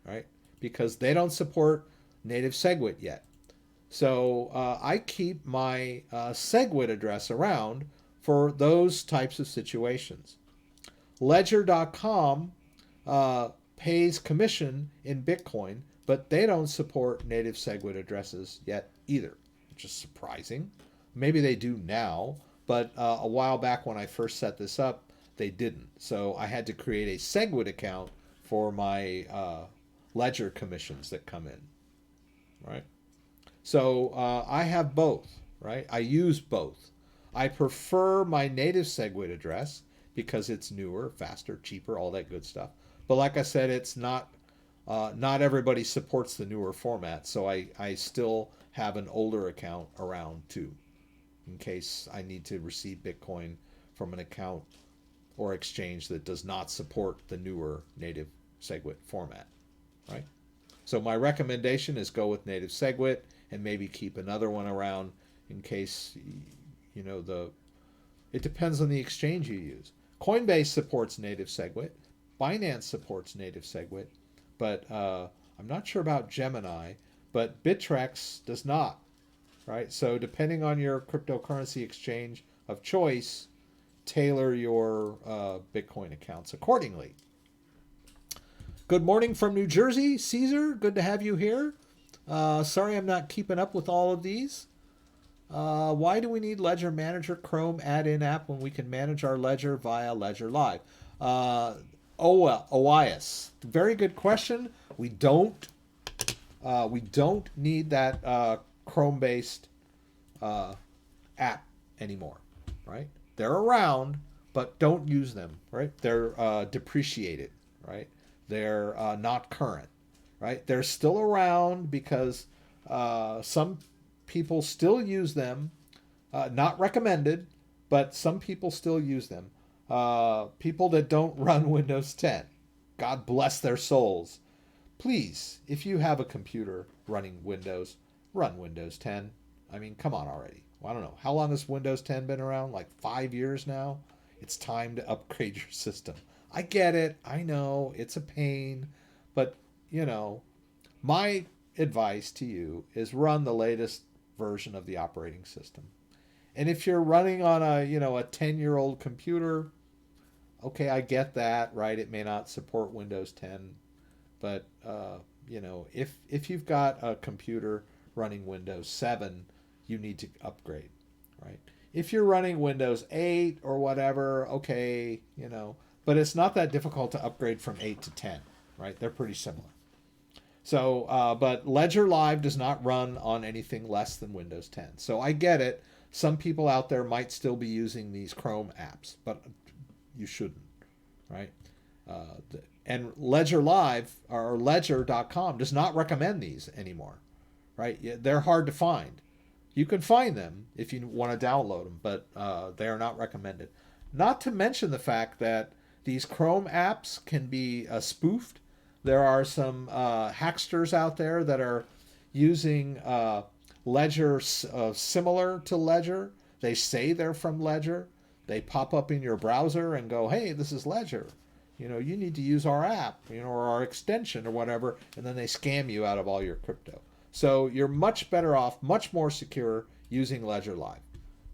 right? Because they don't support native SegWit yet. So I keep my SegWit address around for those types of situations. Ledger.com pays commission in Bitcoin, but they don't support native SegWit addresses yet either, which is surprising. Maybe they do now, but a while back when I first set this up, they didn't. So I had to create a SegWit account for my Ledger commissions that come in, right? So I have both, right? I use both. I prefer my native SegWit address because it's newer, faster, cheaper, all that good stuff. But like I said, it's not everybody supports the newer format, so I still have an older account around too, in case I need to receive Bitcoin from an account or exchange that does not support the newer native SegWit format, right? So my recommendation is go with native SegWit and maybe keep another one around in case, you know, it depends on the exchange you use. Coinbase supports native SegWit. Binance supports native SegWit. But I'm not sure about Gemini, but Bittrex does not, right? So depending on your cryptocurrency exchange of choice, tailor your Bitcoin accounts accordingly. Good morning from New Jersey, Caesar. Good to have you here. Sorry I'm not keeping up with all of these. Why do we need Ledger Manager Chrome add-in app when we can manage our ledger via Ledger Live? OIS. Very good question. We don't need that Chrome-based app anymore, right? They're around, but don't use them, right? They're depreciated, right? They're not current, right? They're still around because some people still use them. Not recommended, but some people still use them. People that don't run Windows 10, God bless their souls. Please, if you have a computer running Windows, run Windows 10. I mean, come on already. I don't know. How long has Windows 10 been around? Like 5 years now? It's time to upgrade your system. I get it. I know it's a pain, but you know, my advice to you is run the latest version of the operating system. And if you're running on a 10-year-old computer, okay, I get that, right? It may not support Windows 10, but if you've got a computer running Windows 7, you need to upgrade, right? If you're running Windows 8 or whatever, okay, but it's not that difficult to upgrade from 8 to 10, right? They're pretty similar. So, but Ledger Live does not run on anything less than Windows 10. So I get it. Some people out there might still be using these Chrome apps, but you shouldn't, right? And Ledger Live or Ledger.com does not recommend these anymore, right? They're hard to find. You can find them if you want to download them, but they are not recommended. Not to mention the fact that these Chrome apps can be spoofed. There are some hacksters out there that are using Ledger similar to Ledger. They say they're from Ledger. They pop up in your browser and go, hey, this is Ledger. You need to use our app, or our extension or whatever, and then they scam you out of all your crypto. So you're much better off, much more secure using Ledger Live.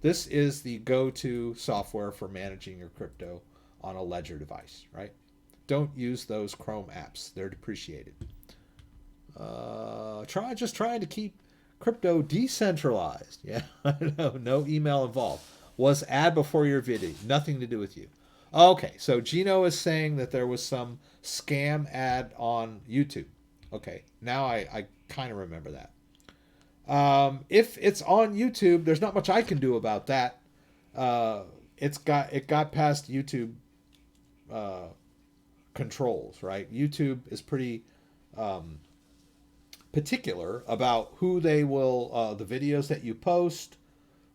This is the go-to software for managing your crypto on a Ledger device, right? Don't use those Chrome apps. They're depreciated. Just trying to keep crypto decentralized. Yeah, no email involved. Was ad before your video. Nothing to do with you. Okay, so Gino is saying that there was some scam ad on YouTube. Okay, now I kind of remember that. If it's on YouTube, there's not much I can do about that. It got past YouTube controls, right? YouTube is pretty particular about who they will, the videos that you post,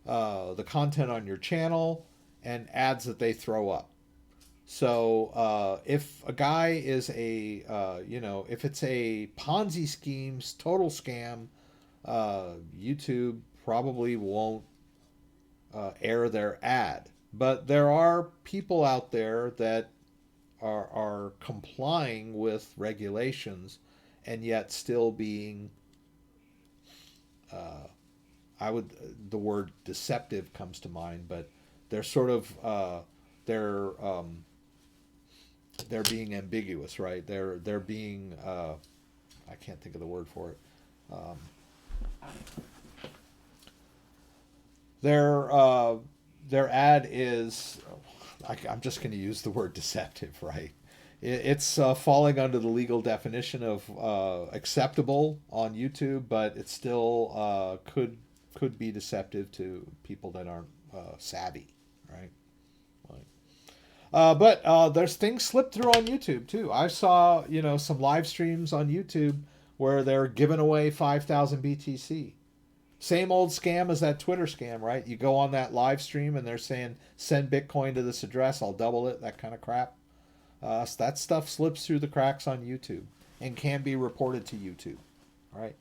the content on your channel, and ads that they throw up. So if a guy is if it's a Ponzi schemes, total scam, YouTube probably won't air their ad. But there are people out there that are complying with regulations and yet still being, the word deceptive comes to mind, but they're sort of, they're being ambiguous, right? They're being, I can't think of the word for it. Their ad is, I'm just going to use the word deceptive, right? It's falling under the legal definition of acceptable on YouTube, but it still could be deceptive to people that aren't savvy, right? But there's things slip through on YouTube too. I saw some live streams on YouTube where they're giving away 5,000 BTC. Same old scam as that Twitter scam, right? You go on that live stream and they're saying, send Bitcoin to this address, I'll double it, that kind of crap. So that stuff slips through the cracks on YouTube. and can be reported to YouTube, right?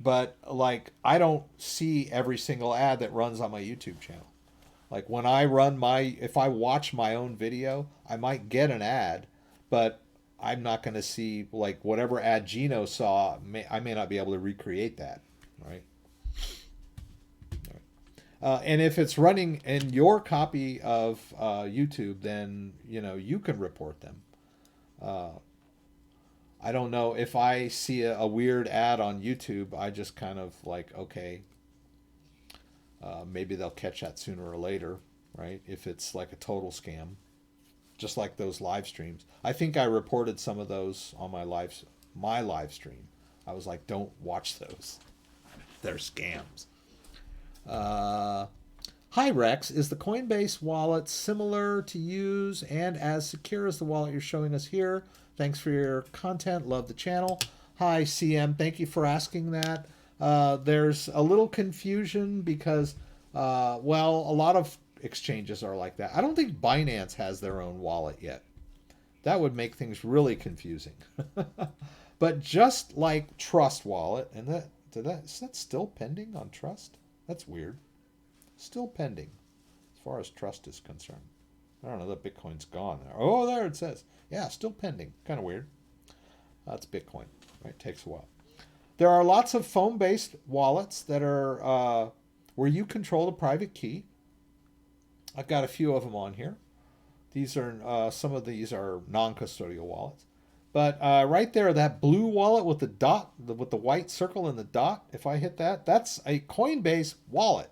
But like, I don't see every single ad that runs on my YouTube channel. Like when I run if I watch my own video, I might get an ad, but I'm not going to see like whatever ad Gino saw. I may not be able to recreate that, right? And if it's running in your copy of YouTube, then you can report them. I don't know if I see a weird ad on YouTube, I just kind of like, okay, maybe they'll catch that sooner or later, right? If it's like a total scam, just like those live streams. I think I reported some of those on my live stream. I was like, don't watch those. They're scams. Hi Rex, is the Coinbase wallet similar to use and as secure as the wallet you're showing us here? Thanks for your content. Love the channel. Hi CM, thank you for asking that. There's a little confusion because, well, a lot of exchanges are like that. I don't think Binance has their own wallet yet. That would make things really confusing. But just like Trust Wallet, and is that still pending on Trust? That's weird. Still pending as far as Trust is concerned. I don't know, that Bitcoin's gone. Oh, there it says. Yeah, still pending. Kind of weird. That's Bitcoin, right? Takes a while. There are lots of phone-based wallets that are where you control the private key. I've got a few of them on here. These are some of these are non-custodial wallets. But right there, that blue wallet with the dot, with the white circle and the dot, if I hit that, that's a Coinbase wallet,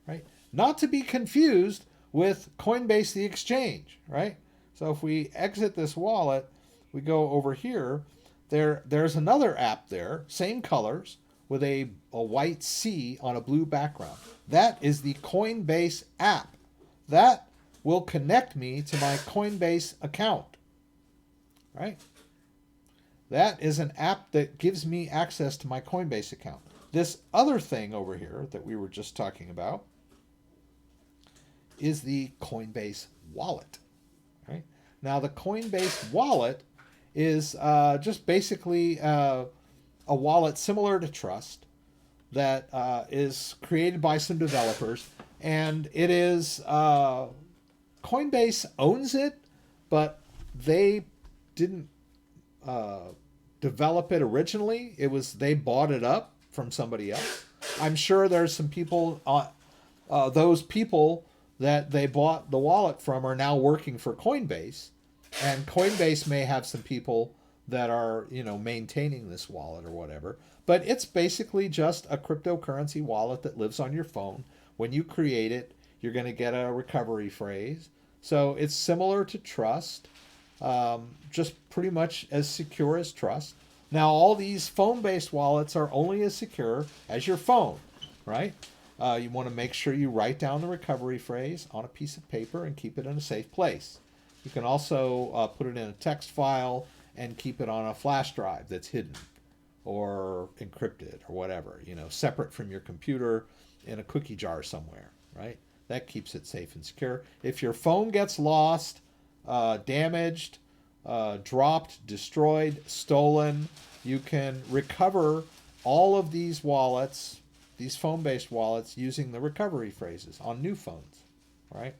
right? Not to be confused with Coinbase the exchange, right? So if we exit this wallet, we go over here, there's another app there, same colors, with a white C on a blue background. That is the Coinbase app. That will connect me to my Coinbase account, right? That is an app that gives me access to my Coinbase account. This other thing over here that we were just talking about is the Coinbase wallet, right? Now the Coinbase wallet is just basically a wallet similar to Trust that is created by some developers, and it is Coinbase owns it, but they didn't develop it originally. They bought it up from somebody else. I'm sure there's some people, those people that they bought the wallet from are now working for Coinbase, and Coinbase may have some people that are, maintaining this wallet or whatever. But it's basically just a cryptocurrency wallet that lives on your phone. When you create it, you're going to get a recovery phrase. So it's similar to Trust, just pretty much as secure as Trust. Now, all these phone-based wallets are only as secure as your phone, right? You want to make sure you write down the recovery phrase on a piece of paper and keep it in a safe place. You can also put it in a text file and keep it on a flash drive that's hidden or encrypted or whatever, separate from your computer in a cookie jar somewhere, right? That keeps it safe and secure. If your phone gets lost, damaged, dropped, destroyed, stolen, you can recover all of these wallets, these phone-based wallets, using the recovery phrases on new phones, right?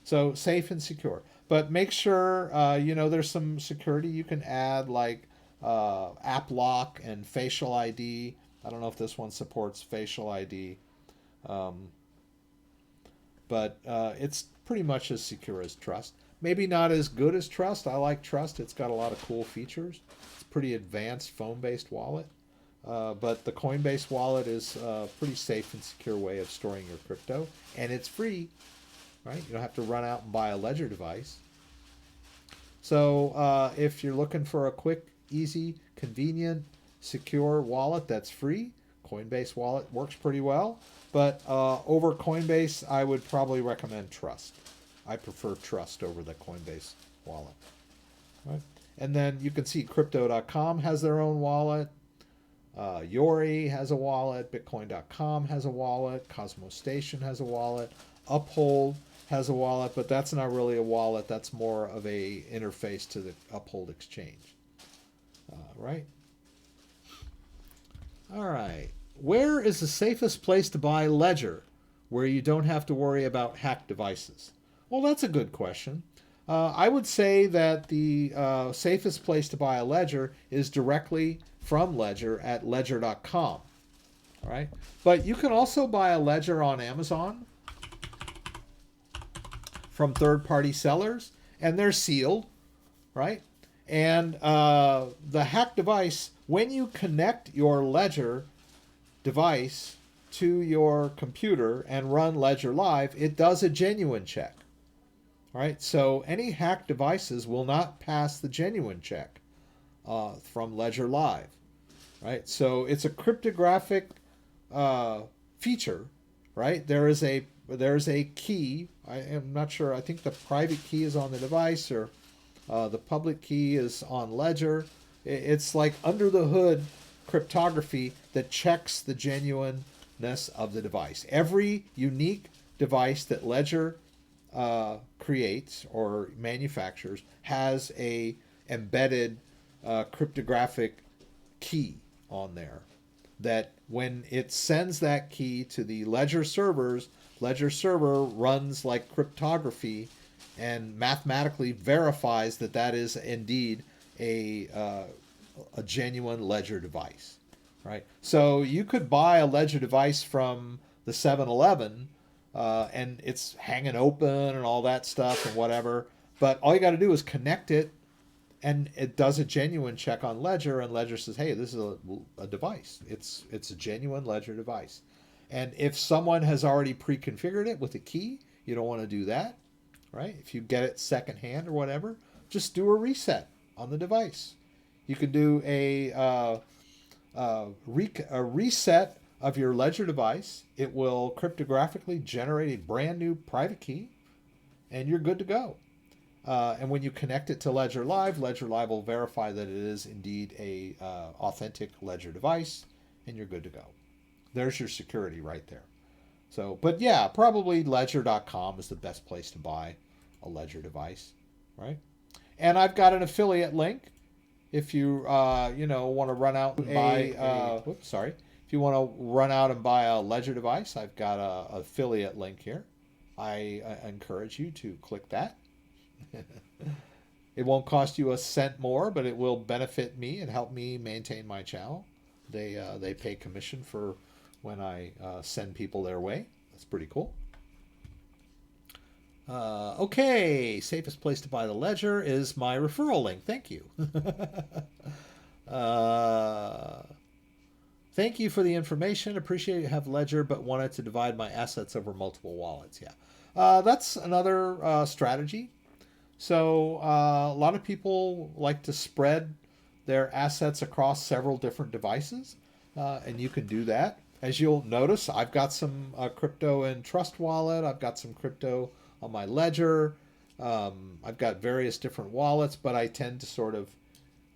So safe and secure. But make sure, there's some security you can add, like app lock and facial ID. I don't know if this one supports facial ID. But it's pretty much as secure as Trust. Maybe not as good as Trust. I like Trust. It's got a lot of cool features. It's a pretty advanced phone-based wallet. But the Coinbase wallet is a pretty safe and secure way of storing your crypto. And it's free, right? You don't have to run out and buy a ledger device. So if you're looking for a quick, easy, convenient, secure wallet that's free, Coinbase wallet works pretty well. But over Coinbase, I would probably recommend Trust. I prefer Trust over the Coinbase wallet. Right? And then you can see Crypto.com has their own wallet. Yori has a wallet. Bitcoin.com has a wallet. Cosmos Station has a wallet. Uphold has a wallet, but that's not really a wallet. That's more of a interface to the Uphold exchange. Right? All right. Where is the safest place to buy Ledger where you don't have to worry about hacked devices? Well, that's a good question. I would say that the safest place to buy a Ledger is directly from Ledger at ledger.com. All right. But you can also buy a Ledger on Amazon from third-party sellers, and they're sealed, right? And the hacked device, when you connect your Ledger device to your computer and run Ledger Live, it does a genuine check. All right, so any hacked devices will not pass the genuine check from Ledger Live. Right, so it's a cryptographic feature. Right, there's a key. I am not sure. I think the private key is on the device, or the public key is on Ledger. It's like under the hood cryptography that checks the genuineness of the device. Every unique device that Ledger creates or manufactures has a embedded cryptographic key on there that when it sends that key to the Ledger servers, Ledger server runs like cryptography and mathematically verifies that that is indeed a genuine Ledger device, right? So you could buy a Ledger device from the 7-Eleven and it's hanging open and all that stuff and whatever, but all you got to do is connect it and it does a genuine check on Ledger, and Ledger says, hey, this is a device. It's a genuine Ledger device. And if someone has already pre-configured it with a key, you don't want to do that, right? If you get it secondhand or whatever, just do a reset on the device. You can do a reset of your Ledger device. It will cryptographically generate a brand new private key, and you're good to go. And when you connect it to Ledger Live will verify that it is indeed a authentic Ledger device, and you're good to go. There's your security right there. So, but yeah, probably ledger.com is the best place to buy a Ledger device, right? And I've got an affiliate link if you want to run out and buy. If you want to run out and buy a Ledger device, I've got an affiliate link here. I encourage you to click that. It won't cost you a cent more, but it will benefit me and help me maintain my channel. They pay commission for when I send people their way. That's pretty cool. Okay, safest place to buy the Ledger is my referral link. Thank you. Thank you for the information. Appreciate you have Ledger, but wanted to divide my assets over multiple wallets. Yeah, that's another strategy. So a lot of people like to spread their assets across several different devices, and you can do that. As you'll notice, I've got some crypto in Trust Wallet. I've got some crypto on my Ledger. I've got various different wallets, but I tend to sort of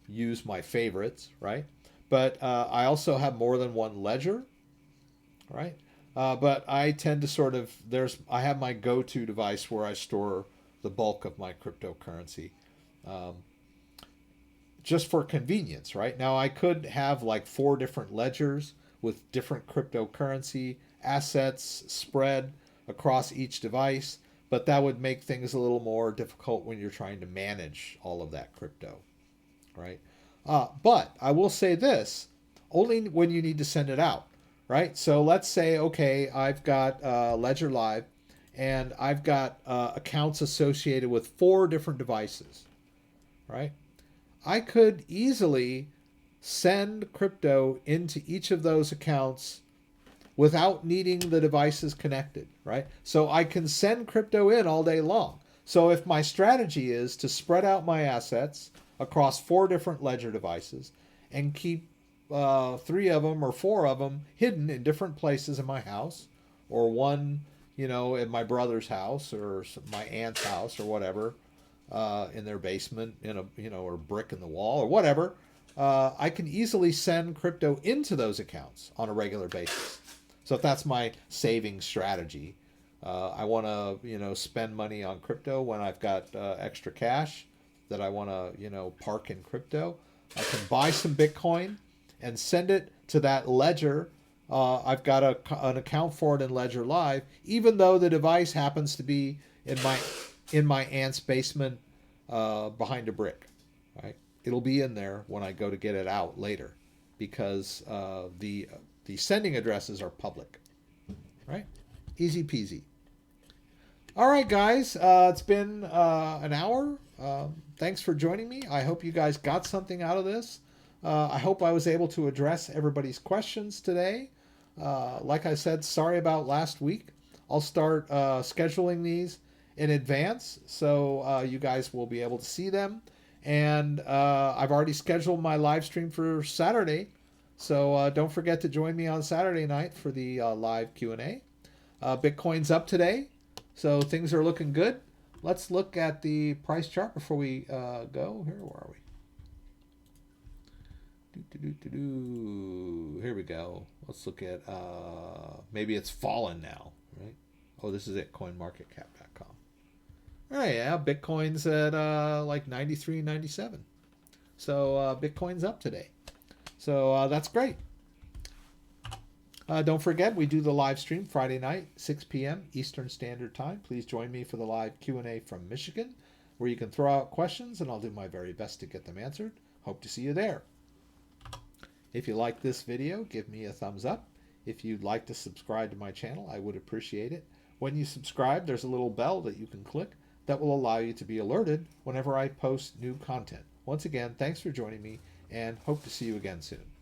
use my favorites, right? But I also have more than one Ledger, right? But I tend to sort of, I have my go-to device where I store the bulk of my cryptocurrency, just for convenience, right? Now I could have like 4 different ledgers with different cryptocurrency assets spread across each device, but that would make things a little more difficult when you're trying to manage all of that crypto, right? But I will say this, only when you need to send it out, right? So let's say, okay, I've got Ledger Live, and I've got accounts associated with 4 different devices, right? I could easily send crypto into each of those accounts without needing the devices connected, right? So I can send crypto in all day long. So if my strategy is to spread out my assets across 4 different Ledger devices and keep 3 of them or 4 of them hidden in different places in my house, or one in my brother's house or my aunt's house or whatever, in their basement, or brick in the wall or whatever, I can easily send crypto into those accounts on a regular basis. So if that's my saving strategy, I want to, spend money on crypto when I've got extra cash that I want to, park in crypto. I can buy some Bitcoin and send it to that ledger. I've got an account for it in Ledger Live, even though the device happens to be in my aunt's basement behind a brick. Right? It'll be in there when I go to get it out later, because the sending addresses are public. Right? Easy peasy. All right, guys. It's been an hour. Thanks for joining me. I hope you guys got something out of this. I hope I was able to address everybody's questions today. Like I said, sorry about last week. I'll start scheduling these in advance, so you guys will be able to see them. And I've already scheduled my live stream for Saturday, so don't forget to join me on Saturday night for the live Q&A. Bitcoin's up today, so things are looking good. Let's look at the price chart before we go. Here, where are we? Here we go. Let's look at, maybe it's fallen now, right? Oh, this is it, coinmarketcap.com. All right, yeah, Bitcoin's at like 93, 97. So Bitcoin's up today. So that's great. Don't forget, we do the live stream Friday night, 6 p.m. Eastern Standard Time. Please join me for the live Q&A from Michigan, where you can throw out questions, and I'll do my very best to get them answered. Hope to see you there. If you like this video, give me a thumbs up. If you'd like to subscribe to my channel, I would appreciate it. When you subscribe, there's a little bell that you can click that will allow you to be alerted whenever I post new content. Once again, thanks for joining me, and hope to see you again soon.